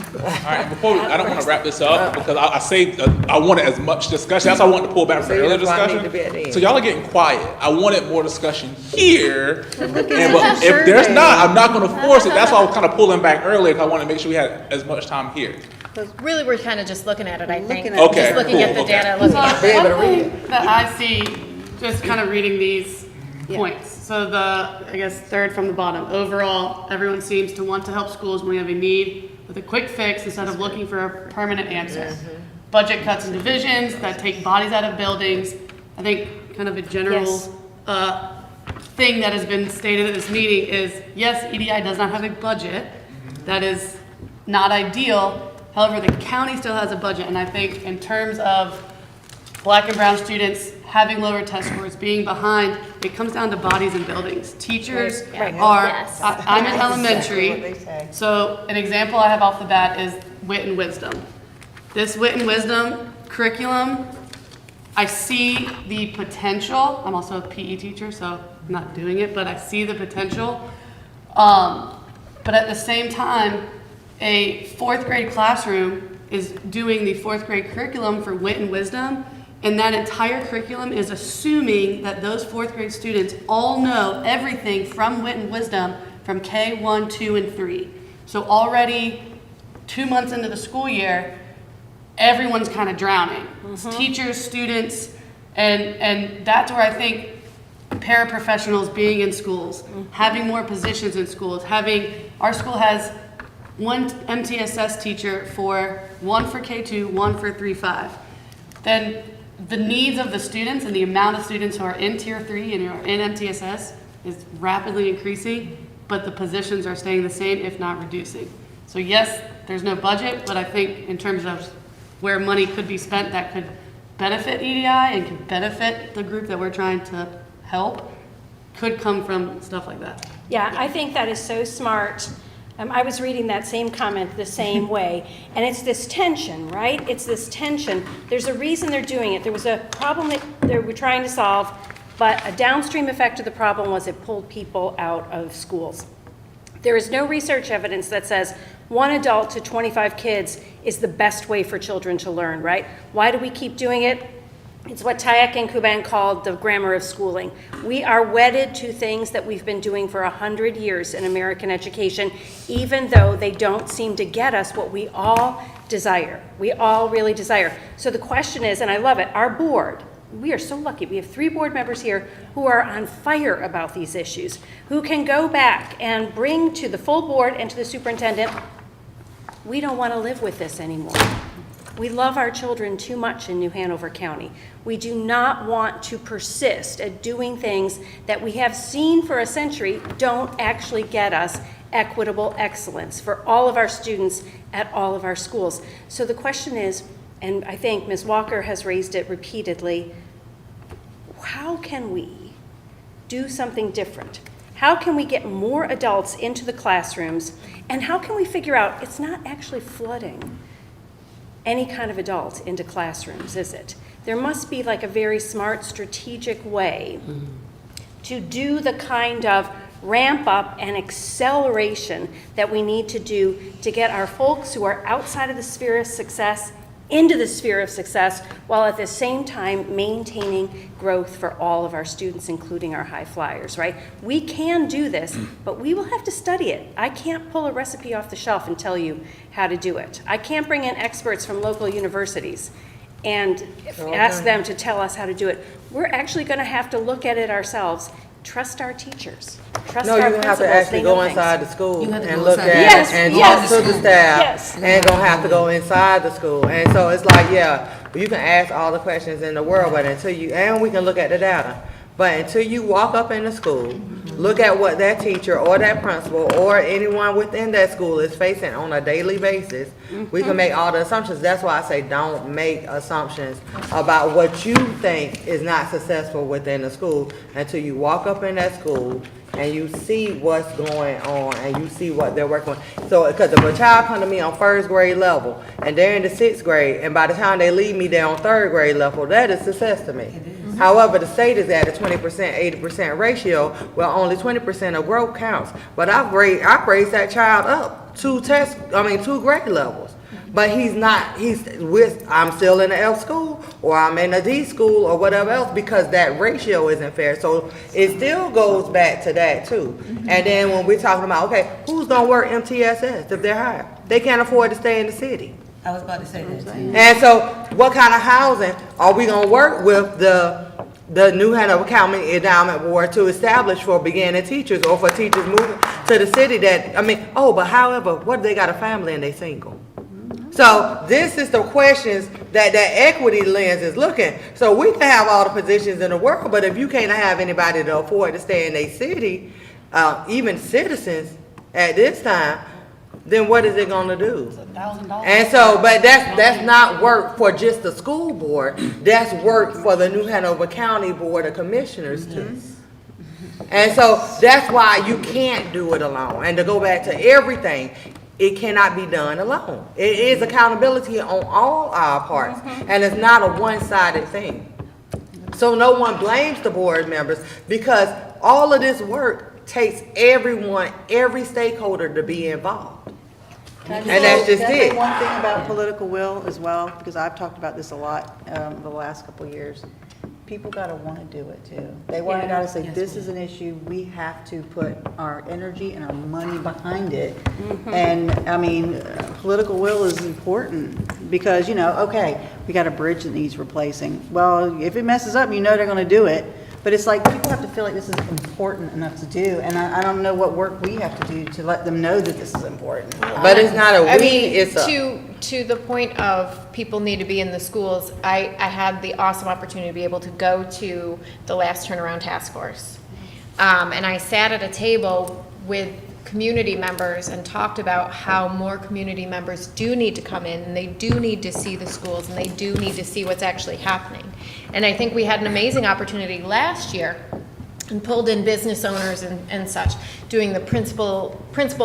All right, I don't want to wrap this up, because I wanted as much discussion. That's why I wanted to pull back from the earlier that's why I need to be at the discussion. end. So y'all are getting quiet. I wanted more discussion here, but if there's not, I'm not going to force it. That's why I was kind of pulling back earlier, because I want to make sure we had as much time here. Really, we're kind of just looking at it, I think. Looking at it. Just looking at the Okay, data, cool. looking at Be able to One read thing that I see, just kind of reading these points. So I guess third from the bottom, overall, everyone seems to want to help schools when we have a need with a quick fix instead of looking for a permanent answer. Budget cuts and divisions that take bodies out of buildings. I think kind of a general thing that has been stated at this meeting is, yes, EDI does not have a budget. That is not ideal. However, the county still has a budget, and I think in terms of Black and brown students having lower test scores, being behind, it comes down to bodies and buildings. Teachers are, Yes. I'm in what elementary, they say. so an example I have off the bat is Wit and Wisdom. This Wit and Wisdom curriculum, I see the potential. I'm also a PE teacher, so I'm not doing it, but I see the potential. But at the same time, a fourth grade classroom is doing the fourth grade curriculum for Wit and Wisdom, and that entire curriculum is assuming that those fourth grade students all know everything from Wit and Wisdom from K1, 2, and 3. So already 2 months into the school year, everyone's kind of drowning. Teachers, students, and that's where I think paraprofessionals being in schools, having more positions in schools, our school has one MTSS teacher one for K2, one for 3-5. Then the needs of the students and the amount of students who are in Tier 3 and who are in MTSS is rapidly increasing, but the positions are staying the same, if not reducing. So yes, there's no budget, but I think in terms of where money could be spent that could benefit EDI and could benefit the group that we're trying to help, could come from stuff like that. Yeah, I think that is so smart. I was reading that same comment the same way, and it's this tension, right? It's this tension. There's a reason they're doing it. There was a problem that they were trying to solve, but a downstream effect of the problem was it pulled people out of schools. There is no research evidence that says 1 adult to 25 kids is the best way for children to learn, right? Why do we keep doing it? It's what Tayek and Kuban called the grammar of schooling. We are wedded to things that we've been doing for 100 years in American education, even though they don't seem to get us what we all desire. We all really desire. So the question is, and I love it, our board, we are so lucky. We have 3 board members here who are on fire about these issues, who can go back and bring to the full board and to the superintendent, we don't want to live with this anymore. We love our children too much in New Hanover County. We do not want to persist at doing things that we have seen for a century don't actually get us equitable excellence for all of our students at all of our schools. So the question is, and I think Ms. Walker has raised it repeatedly, how can we do something different? How can we get more adults into the classrooms? And how can we figure out it's not actually flooding any kind of adult into classrooms, is it? There must be like a very smart, strategic way to do the kind of ramp up and acceleration that we need to do to get our folks who are outside of the sphere of success into the sphere of success, while at the same time maintaining growth for all of our students, including our high flyers, right? We can do this, but we will have to study it. I can't pull a recipe off the shelf and tell you how to do it. I can't bring in experts from local universities and ask them to tell us how to do it. We're actually gonna have to look at it ourselves. Trust our teachers, trust No, our you're gonna have to principals, actually they know go things. inside the school You have to and go look inside. at Yes, it and yes. talk to the staff. Yes. And gonna have to go inside the school. And so it's like, yeah, you can ask all the questions in the world, but until you, and we can look at the data. But until you walk up in the school, look at what that teacher or that principal or anyone within that school is facing on a daily basis, we can make all the assumptions. That's why I say don't make assumptions about what you think is not successful within the school until you walk up in that school and you see what's going on and you see what they're working on. So, because if a child come to me on first grade level and they're in the sixth grade, and by the time they leave me, they're on third grade level, that is success to me. However, the state is at a 20%, 80% ratio, where only 20% of growth counts. But I raised that child up 2 grade levels. But I'm still in the F school, or I'm in a D school, or whatever else, because that ratio isn't fair. So it still goes back to that too. And then when we're talking about, okay, who's gonna work MTSS if they're hired? They can't afford to stay in the city. I was about to say that too. And so what kind of housing are we gonna work with the New Hanover County Endowment Board to establish for beginning teachers or for teachers moving to the city but however, what if they got a family and they single? So this is the questions that equity lens is looking. So we can have all the positions in the world, but if you can't have anybody to afford to stay in a city, even citizens at this time, then what is it gonna do? $1,000. And so, but that's not work for just the school board, that's work for the New Hanover County Board of Commissioners too. And so that's why you can't do it alone. And to go back to everything, it cannot be done alone. It is accountability on all our parts, and it's not a one-sided thing. So no one blames the board members, because all of this work takes everyone, every stakeholder to be involved. And that's just Can I say it. one thing about political will as well, because I've talked about this a lot the last couple of years. People gotta wanna do it too. They gotta say, this is an issue, we have to put our energy and our money behind it. And, I mean, political will is important, because, okay, we got a bridge that needs replacing. Well, if it messes up, they're gonna do it. But it's like, people have to feel like this is important enough to do, and I don't know what work we have to do to let them know that this is important. But it's not a it's a. To the point of people need to be in the schools, I had the awesome opportunity to be able to go to the last turnaround task force. And I sat at a table with community members and talked about how more community members do need to come in, and they do need to see the schools, and they do need to see what's actually happening. And I think we had an amazing opportunity last year and pulled in business owners and such, doing the principal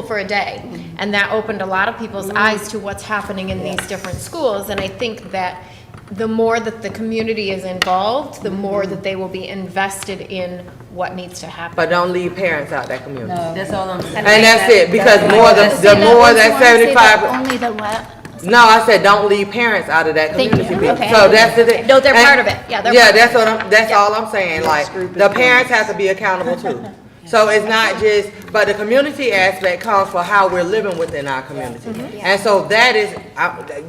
for a day. And that opened a lot of people's eyes to what's happening in these different schools. And I think that the more that the community is involved, the more that they will be invested in what needs to happen. But don't leave parents out that community. That's all I'm saying. And that's it, because the more that 75. Only the what? No, I said don't leave parents out of that Thank community. you. piece. Okay. So that's the thing. No, they're And- part of it. Yeah, they're Yeah, part of that's all I'm saying. Like, group is the parents have to be accountable too. So it's not just, but the community aspect comes for how we're living within our community. And so that is,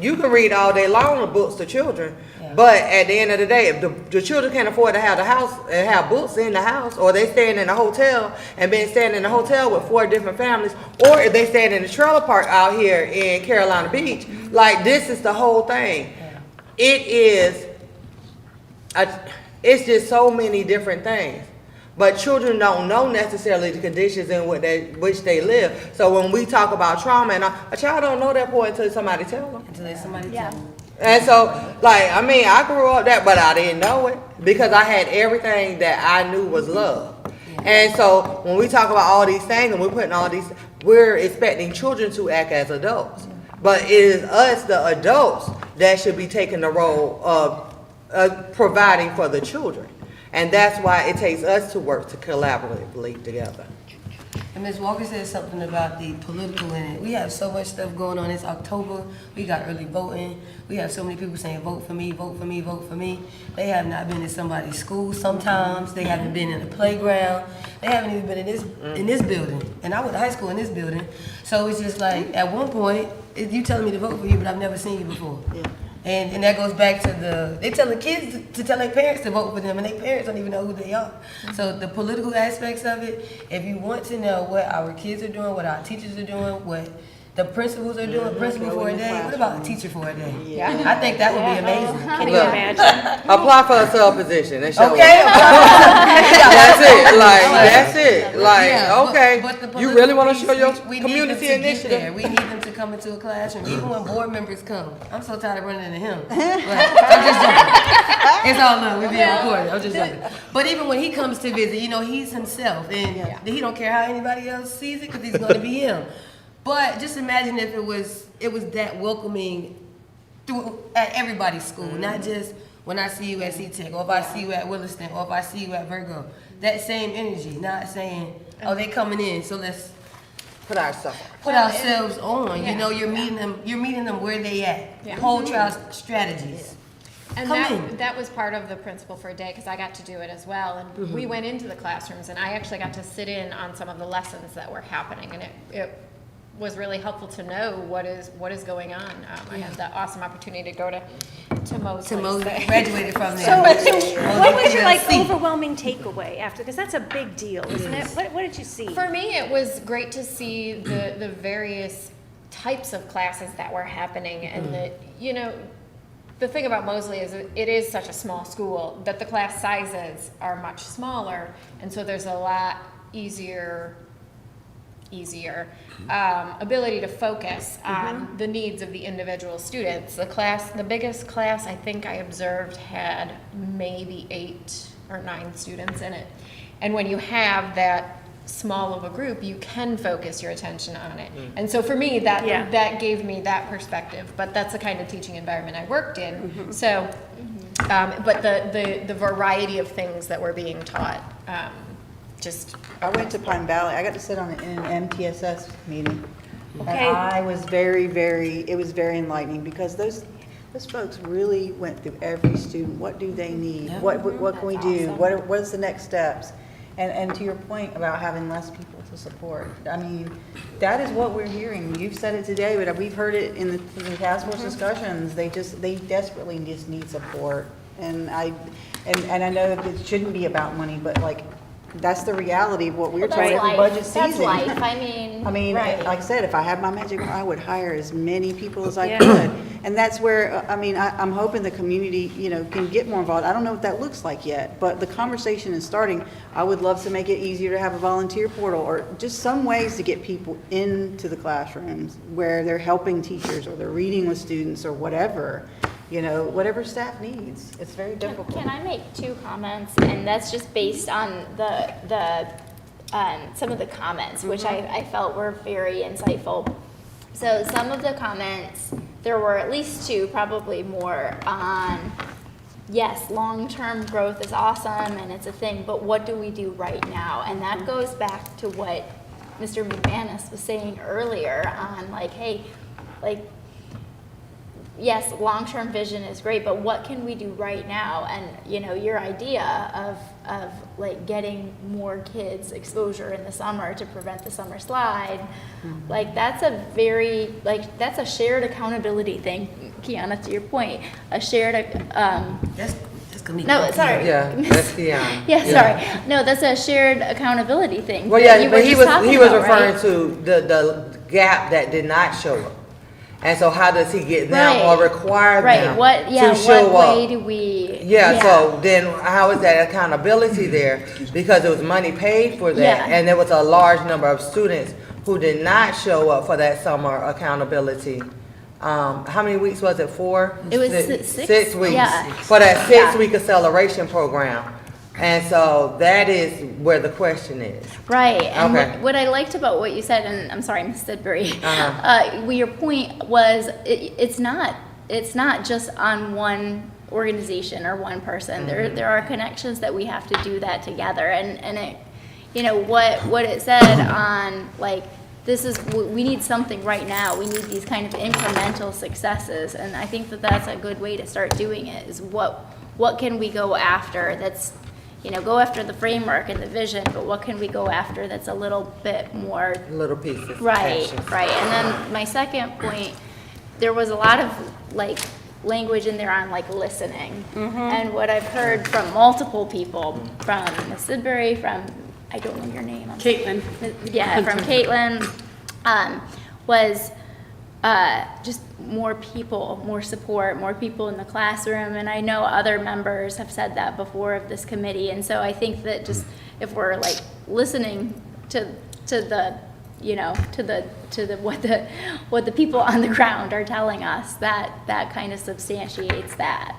you can read all day long the books to children, but at the end of the day, if the children can't afford to have the house, and have books in the house, or they staying in a hotel and been staying in a hotel with 4 different families, or if they staying in the trailer park out here in Carolina Beach, like, this is the whole thing. it's just so many different things. But children don't know necessarily the conditions in which they live. So when we talk about trauma, and a child don't know that point until somebody tells them. Until somebody tell them. And so, like, I mean, I grew up that, but I didn't know it because I had everything that I knew was love. And so when we talk about all these things and we're putting all these, we're expecting children to act as adults. But it is us, the adults, that should be taking the role of providing for the children. And that's why it takes us to work to collaboratively together. And Ms. Walker said something about the political in it. We have so much stuff going on. It's October. We got early voting. We have so many people saying, vote for me, vote for me, vote for me. They have not been in somebody's school sometimes. They haven't been in a playground. They haven't even been in this building. And I went to high school in this building. So it's just like, at one point, you telling me to vote for you, but I've never seen you before. Yeah. And that goes back to they tell the kids to tell their parents to vote for them, and their parents don't even know who they are. So the political aspects of it, if you want to know what our kids are doing, what our teachers are doing, what the principals are doing, principal for a day, what about a teacher for a day? Yeah. I think that would be amazing. Can you imagine? Apply for a sub position and show Okay. That's it. That's it. Yeah, okay. but the You really want to political show your piece, we need them community to get there. initiative? We need them to come into a classroom, even when board members come. I'm so tired of running into him. But I'm just joking. It's all love. We're being recorded. I'm just joking. But even when he comes to visit, he's himself, and he don't care how anybody else sees it because he's going to be him. But just imagine if it was that welcoming at everybody's school, not just when I see you at C-Tech, or if I see you at Williston, or if I see you at Virgo. That same energy, not saying, oh, they coming in, so let's Put ourselves. put ourselves on. You're meeting them where they at. Yeah. Whole trial strategies. And Come in. that was part of the Principal for a Day, because I got to do it as well. And we went into the classrooms, and I actually got to sit in on some of the lessons that were happening, and it was really helpful to know what is going on. I had the awesome opportunity to go to Mosley. Graduated from So, there. what was your See. overwhelming takeaway after? Because that's a big deal, isn't it? What did you see? For me, it was great to see the various types of classes that were happening, and the thing about Mosley is it is such a small school that the class sizes are much smaller, and so there's a lot easier ability to focus on the needs of the individual students. The biggest class I think I observed had maybe 8 or 9 students in it. And when you have that small of a group, you can focus your attention on it. And so for me, that gave me that perspective. But that's the kind of teaching environment I worked in. So, but the variety of things that were being taught, I went to Pine Valley. I got to sit on an NHCS meeting. Okay. And I was it was very enlightening because those folks really went through every student. What do they need? What can we do? What is the next steps? And to your point about having less people to support, I mean, that is what we're hearing. You've said it today, but we've heard it in the task force discussions. They desperately just need support. And I know that it shouldn't be about money, but that's the reality of what we're told every budget season. That's life. I mean, right. like I said, if I had my magic, I would hire as many people as I could. And that's where, I'm hoping the community, can get more involved. I don't know what that looks like yet, but the conversation is starting. I would love to make it easier to have a volunteer portal or just some ways to get people into the classrooms where they're helping teachers or they're reading with students or whatever. Whatever staff needs. It's very difficult. Can I make 2 comments? And that's just based on the some of the comments, which I felt were very insightful. So some of the comments, there were at least 2, probably more, on, yes, long-term growth is awesome and it's a thing, but what do we do right now? And that goes back to what Mr. McManus was saying earlier on, yes, long-term vision is great, but what can we do right now? And, your idea of getting more kids exposure in the summer to prevent the summer slide, that's a very, that's a shared accountability thing, Kiana, to your point. A shared, That's Kamika. no, sorry. Yeah, that's Kiana. Yeah, sorry. No, that's a shared accountability thing. Well, that yeah, you were but he just was talking referring about, to the gap that did not show up. And so how does he get them or Right. require Right, them what, yeah, to show what up? way do we? Yeah, so then how is that accountability there? Because it was money paid for that, Yeah. and there was a large number of students who did not show up for that summer accountability. How many weeks was it? 4? It was Six- six? 6 weeks. Yeah. For that Yeah. 6-week acceleration program. And so that is where the question is. Right, and Okay. what I liked about what you said, and I'm sorry, Ms. Sudbury, Uh-huh. well, your point was, it's not just on one organization or one person. There are connections that we have to do that together, and it, you know, what it said on, like, this is, we need something right now, we need these kind of incremental successes, and I think that that's a good way to start doing it, is what can we go after that's, you know, go after the framework and the vision, but what can we go after that's a little bit more. Little pieces. Right, actions. right. And then my second point, there was a lot of like language in there on like listening. And what I've heard from multiple people, from Ms. Sidbury, from, I don't know your name. I'm Caitlin. yeah, from Caitlin, was just more people, more support, more people in the classroom. And I know other members have said that before of this committee. And so I think that just if we're like listening to the, you know, to the what the people on the ground are telling us, that kind of substantiates that.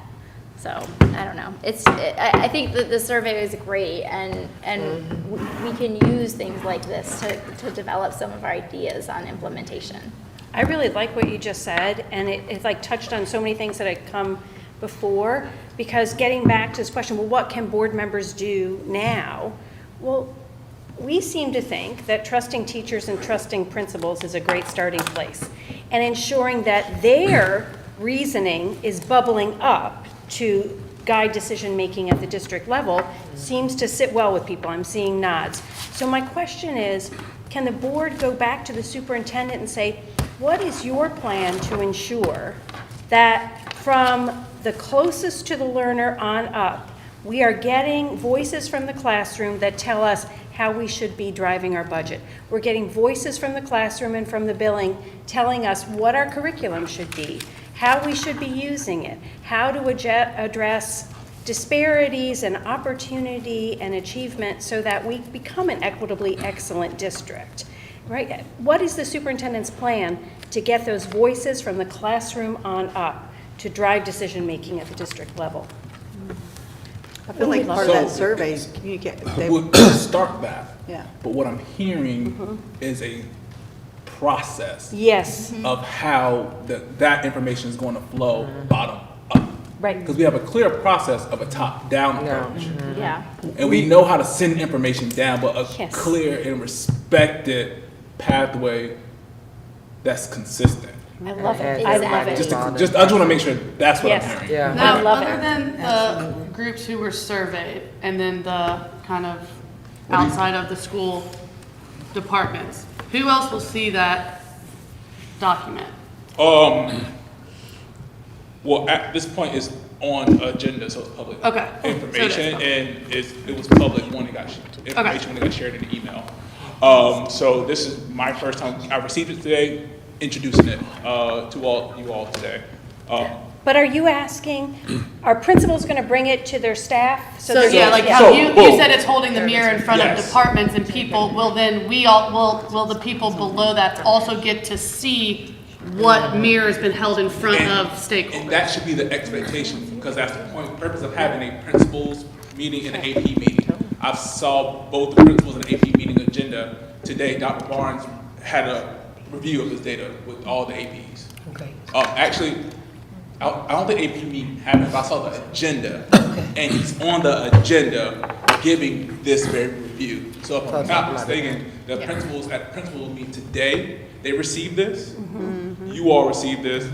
So I don't know. I think that the survey is great, and we can use things like this to develop some of our ideas on implementation. I really like what you just said, and it like touched on so many things that had come before, because getting back to this question, well, what can board members do now? Well, we seem to think that trusting teachers and trusting principals is a great starting place, and ensuring that their reasoning is bubbling up to guide decision-making at the district level seems to sit well with people. I'm seeing nods. So my question is, can the board go back to the superintendent and say, what is your plan to ensure that from the closest to the learner on up, we are getting voices from the classroom that tell us how we should be driving our budget? We're getting voices from the classroom and from the billing telling us what our curriculum should be, how we should be using it, how to address disparities and opportunity and achievement so that we become an equitably excellent district, right? What is the superintendent's plan to get those voices from the classroom on up to drive decision-making at the district level? I feel like part of that So- survey is communicate. We'll start that. Yeah. But what I'm hearing is a process Yes, of how that information is going to flow bottom up. right. Because we have a clear process of a top-down approach. Yeah. And we know how to send information down, but a Yes. clear and respected pathway that's consistent. I love it. I love it. I just want to make sure that's what Yes. I'm hearing. Yeah. Now, love other it. than the groups who were surveyed, and then the kind of outside of the school departments, who else will see that document? Well, at this point, it's on agenda, so it's public Okay. information, So it and it was public when it got information when it got shared in the email. So this is my first time. I received it today, introducing it to you all today. But are you asking, are principals going to bring it to their staff? So yeah, like how So, you boom. said it's holding the mirror in front of Yes. departments and people, will then will the people below that also get to see what mirror has been held in front of And stakeholders? that should be the expectation, because that's the point, purpose of having a principals meeting and an AP meeting. I saw both the principals and the AP meeting agenda today. Dr. Barnes had a review of his data with all the APs. Okay. Actually, I don't think AP meeting happened, but I saw the agenda. And he's on the agenda giving this very review. So if I'm not mistaken, the principals at the principal meeting today, they received this. You all received this.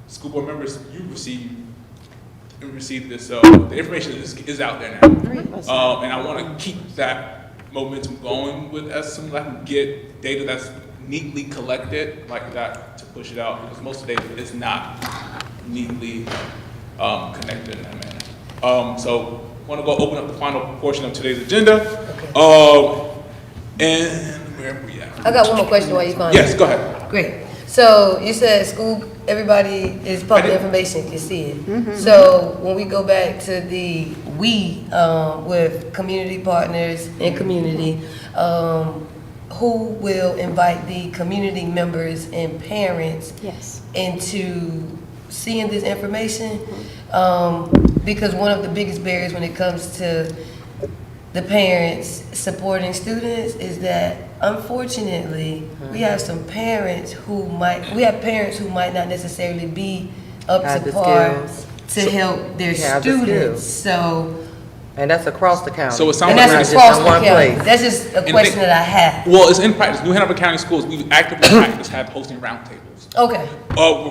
School board members, you received this. So the information is out there now. And I want to keep that momentum going with as soon as I can get data that's neatly collected like that to push it out, because most of the data is not neatly connected in that manner. So I want to go open up the final portion of today's agenda. And where are we at? I got one more question while you find Yes, go ahead. Great. So you said school, everybody is public information can see it. So when we go back to the with community partners and community, who will invite the community members and parents Yes. into seeing this information? Because one of the biggest barriers when it comes to the parents supporting students is that unfortunately, we have some parents who might not necessarily be up Have to the par skills. to help their Have the students. skills. So, And that's across the county. So it sounds and like that's not across just in the one county. place. That's just a And question think- that I have. Well, it's in practice. New Hanover County Schools, we actively practice have hosting roundtables. Okay,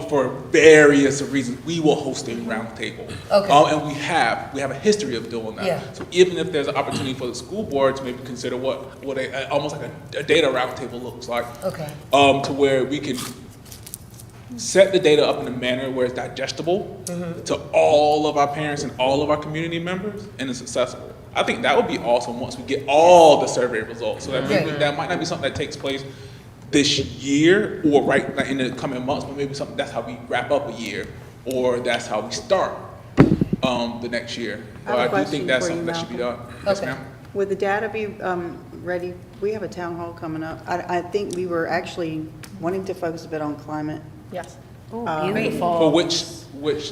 For various reasons, we will host a roundtable. Okay. And we have a history of doing that. Yeah. So even if there's an opportunity for the school board to maybe consider what almost like a data roundtable looks like. okay. To where we can set the data up in a manner where it's digestible to all of our parents and all of our community members, and it's accessible. I think that would be awesome once we get all the survey results. So that maybe that might not be something that takes place this year or right in the coming months, but maybe something that's how we wrap up a year, or that's how we start the next year. I have a I do question think that's for you, something that should be done. Malcolm. Yes, Okay. ma'am. Would the data be ready? We have a town hall coming up. I think we were actually wanting to focus a bit on climate. Yes. Oh, beautiful. For which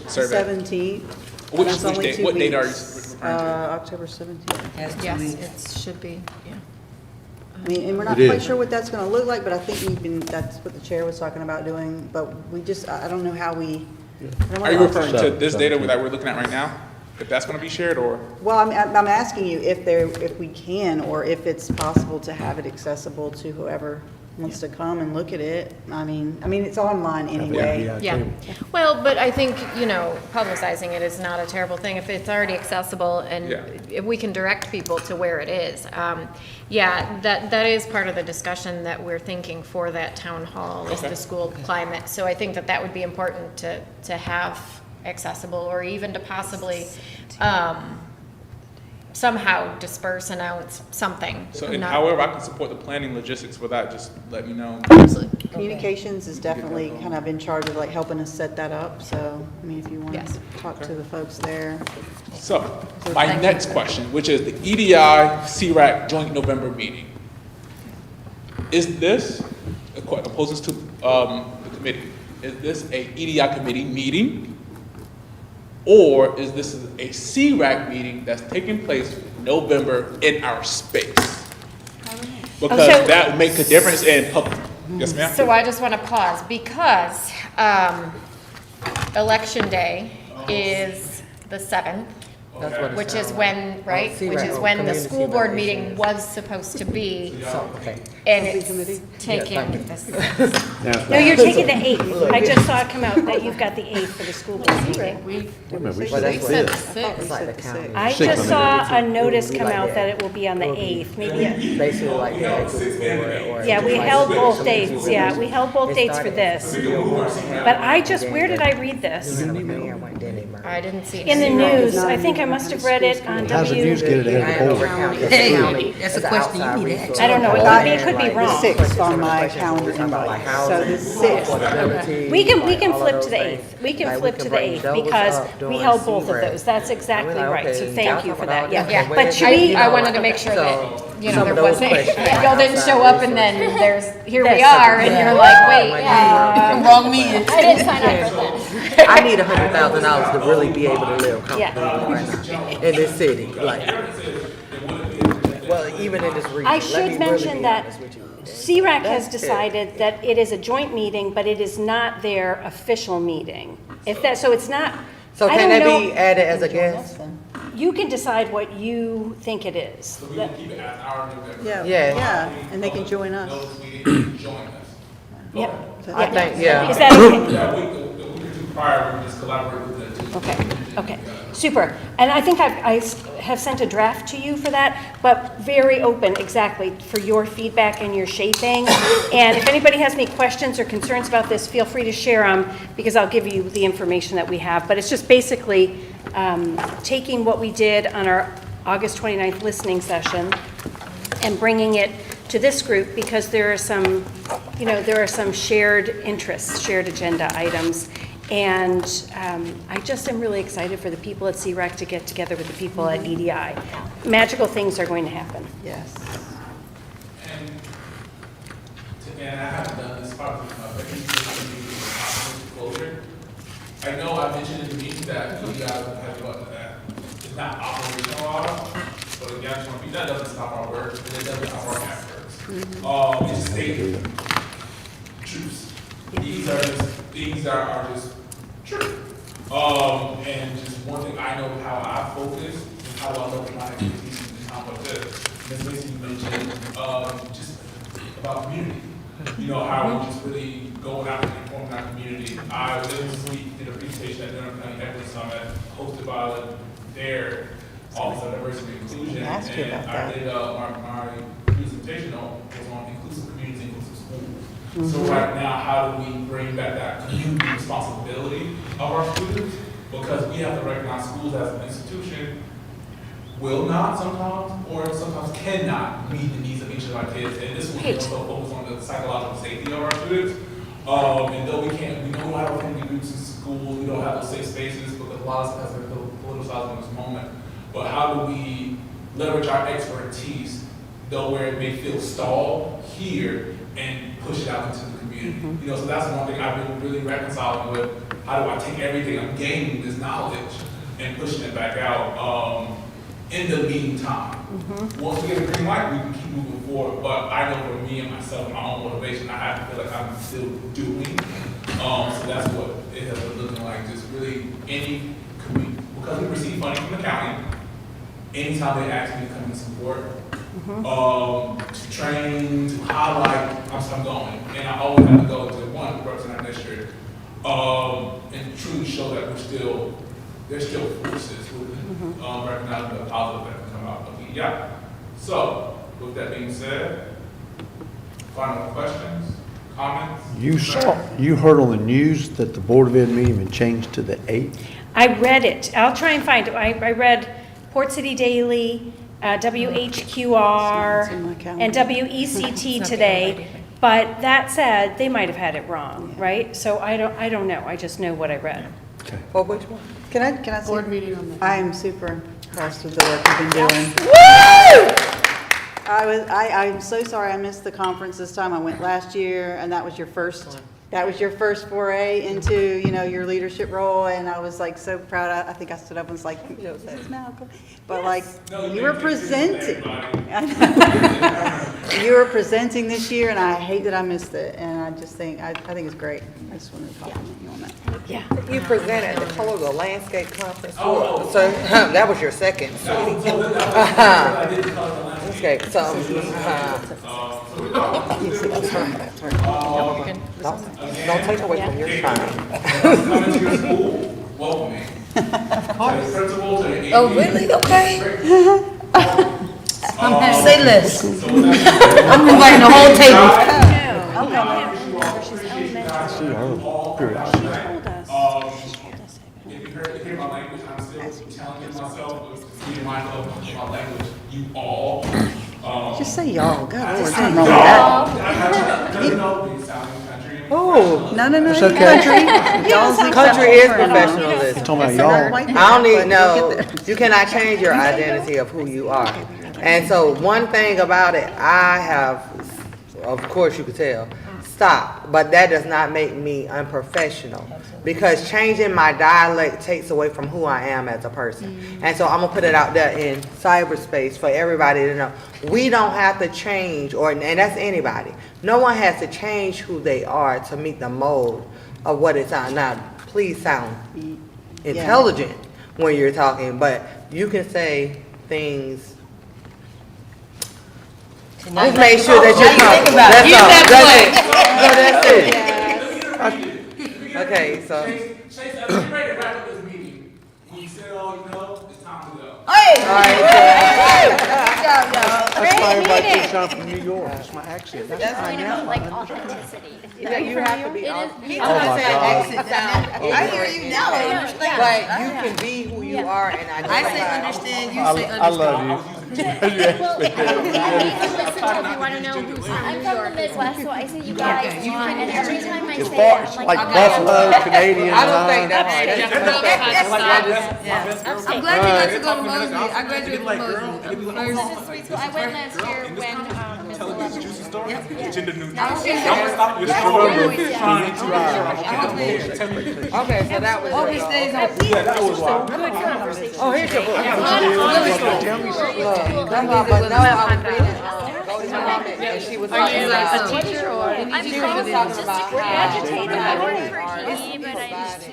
survey? 17th. Which That's only date? 2 What date are you weeks. referring to? October 17th. That's 2 Yes, weeks. it should be, yeah. I mean, and we're not It quite is. sure what that's gonna look like, but I think that's what the chair was talking about doing, but we just, I don't know how we. I don't Are you know. referring to this data that we're looking at right now? If that's gonna be shared, or? Well, I'm asking you if we can, or if it's possible to have it accessible to whoever wants to come and look at it. I mean, it's online anyway. Yeah, well, but I think, publicizing it is not a terrible thing if it's already accessible and Yeah. if we can direct people to where it is. Yeah, that is part of the discussion that we're thinking for that town hall is Okay. the school climate. So I think that would be important to have accessible or even to possibly somehow disperse, announce something. So, and Not- however I can support the planning logistics for that, just let me know. Absolutely. Communications is definitely kind of in charge of like helping us set that up, so, I mean, if you want Yes. to talk to the folks there. So, my next question, which is the EDI CRAC joint November meeting. Is this, opposes to the committee, is this a EDI committee meeting? Or is this a CRAC meeting that's taking place in November in our space? Because so- that would make a difference in public. Yes, ma'am? So I just want to pause because Election Day is the 7th, That's what it which is sounds when, right? Oh, Which CRAC, is when the community school board relations. meeting was supposed to be, Okay. and Committee? it's taking this. No, you're taking the 8th. I just saw it come out that you've got the 8th for the school board meeting. Well, that's what said it is. It's like the county. I just saw a notice come out that it will be on the 8th, maybe. Basically like the equity board or. Yeah, we held both dates, yeah, we held both dates for this. But where did I read this? I didn't see In the it. news, I think I must have read it on How's the news W. get it ahead of the poll? Hey, that's a question you need to ask. I don't know, it could be The wrong. 6th on my calendar invite, so the 6th. We can flip to the 8th. We can flip to the 8th because we held both of those. That's exactly right. So thank you for that, yeah. Yeah, But should we, I wanted to make sure that, some there of those wasn't, questions are y'all didn't show up and then here we are, and you're like, wait, Wrong meeting. I didn't sign up for that. I need $100,000 to really be able to live Yeah. comfortably right now in this city, like. Well, even in this region. I let me should really mention be that honest with you. CRAC has decided that it is a joint meeting, but it is not their official meeting. So it's not, So I can don't that be know, added as a guest? you can decide what you think it is. We will keep it as our November. Yeah, Yeah. yeah, and they can join us. Those meetings, join us. Yeah. I think, yeah. Is that okay? The week or two prior, we just collaborate with the two. Okay, super. And I think I have sent a draft to you for that, but very open, exactly, for your feedback and your shaping. And if anybody has any questions or concerns about this, feel free to share them, because I'll give you the information that we have. But it's just basically taking what we did on our August 29th listening session and bringing it to this group, because there are some, you know, there are some shared interests, shared agenda items. And I just am really excited for the people at CREC to get together with the people at EDI. Magical things are going to happen. Yes. And I haven't done this part of disclosure. I know I mentioned in the meeting that you guys have what that it's not operational law, but again, I just want to be that doesn't stop our work, and it doesn't stop our efforts. It's stated truths. These are just true. And just one thing I know how I focus and how I look at my activities in time like this. Ms. Mason, you mentioned just about community. You know, how we're just really going out and informing our community. I was this week did a presentation at the Hanover County Equity Summit hosted by their Office of Diversity and Inclusion. And I did my presentation was on inclusive communities, inclusive schools. So right now, how do we bring back that community responsibility of our students? Because we have to recognize schools as an institution will not sometimes, or sometimes cannot meet the needs of each of our kids. And this will also focus on the psychological safety of our students. And though we know how to do groups in schools, we don't have those safe spaces because a lot of stuff has been politicized in this moment. But how do we leverage our expertise, though where it may feel stalled here, and push it out into the community? You know, so that's one thing I've been really reconciling with. How do I take everything I'm gaining, this knowledge, and pushing it back out? In the meantime, once we get a green light, we can keep moving forward. But I know for me and myself, my own motivation, I have to feel like I'm still doing. So that's what it has been looking like. Just really because we receive funding from the county, anytime they ask me to come and support, to train, to highlight, I'm going. And I always have to go to one represent our district, and truly show that there's still forces who recognize the positive that can come out of EDI. So, with that being said, final questions, comments? You heard on the news that the Board of Ed meeting had changed to the 8th? I read it. I'll try and find it. I read Port City Daily, WHQR, and WECT today. But that said, they might have had it wrong, right? So I don't know. I just know what I read. Okay. For which one? Can I say? Board meeting on the. I am super impressed with the work you've been doing. I'm so sorry I missed the conference this time. I went last year, and that was your first foray into, you know, your leadership role, and I was like so proud. I think I stood up and was like, this is Malcolm. But like, you were presenting. You were presenting this year, and I hate that I missed it. And I just think, I think it's great. I just wanted to compliment you on that. Yeah. You presented at the Colorado Landscape Conference. So that was your second. Okay, so. Don't take away from your time. Coming to your school, welcoming. Oh, really? Okay. Say less. I'm inviting the whole table. If you hear my language, I'm still challenging myself with being mindful of my language. You all. Just say y'all. God, there's something wrong with that. Oh, No. It's okay. country is professionalism. Talking about y'all. I don't need you cannot change your identity of who you are. And so one thing about it, I have, of course you could tell, stop, but that does not make me unprofessional. Because changing my dialect takes away from who I am as a person. And so I'm gonna put it out there in cyberspace for everybody to know. We don't have to change, and that's anybody. No one has to change who they are to meet the mold of what it's on. Now, please sound intelligent when you're talking, but you can say things. Just make sure that you're comfortable. That's all. Okay, so. Chase, I'm ready to wrap up this meeting. When you said all you know, it's time to go. That's why I invite you down from New York. That's my accent. That's Just I need to am. put, like, authenticity. Yeah, you have to be. It is- Oh my God. I hear you now. But you can be who you are, and I I say understand, you say I love understand. you. I was using Well, listen if you want to know who's from I'm New from York. the Midwest, so I say you guys Okay, a you lot, can- and every time I As say far it, as I'm like like, Buffalo, Canadian. I don't think that's right. Just outside the South. I'm glad you got to go to Mosley. I graduated from Mosley. I'm This first. is sweet school. I went last year when, Miss Eleven. Juicy story? Gender neutral. No, she- Okay, so that was. All his days on. Good conversation. Oh, here's your book. Look, That's all, but no, I was reading, Go to Mom, and she was talking about. teacher or? She was talking about how. agitated, I work for our GE, but I provided- just.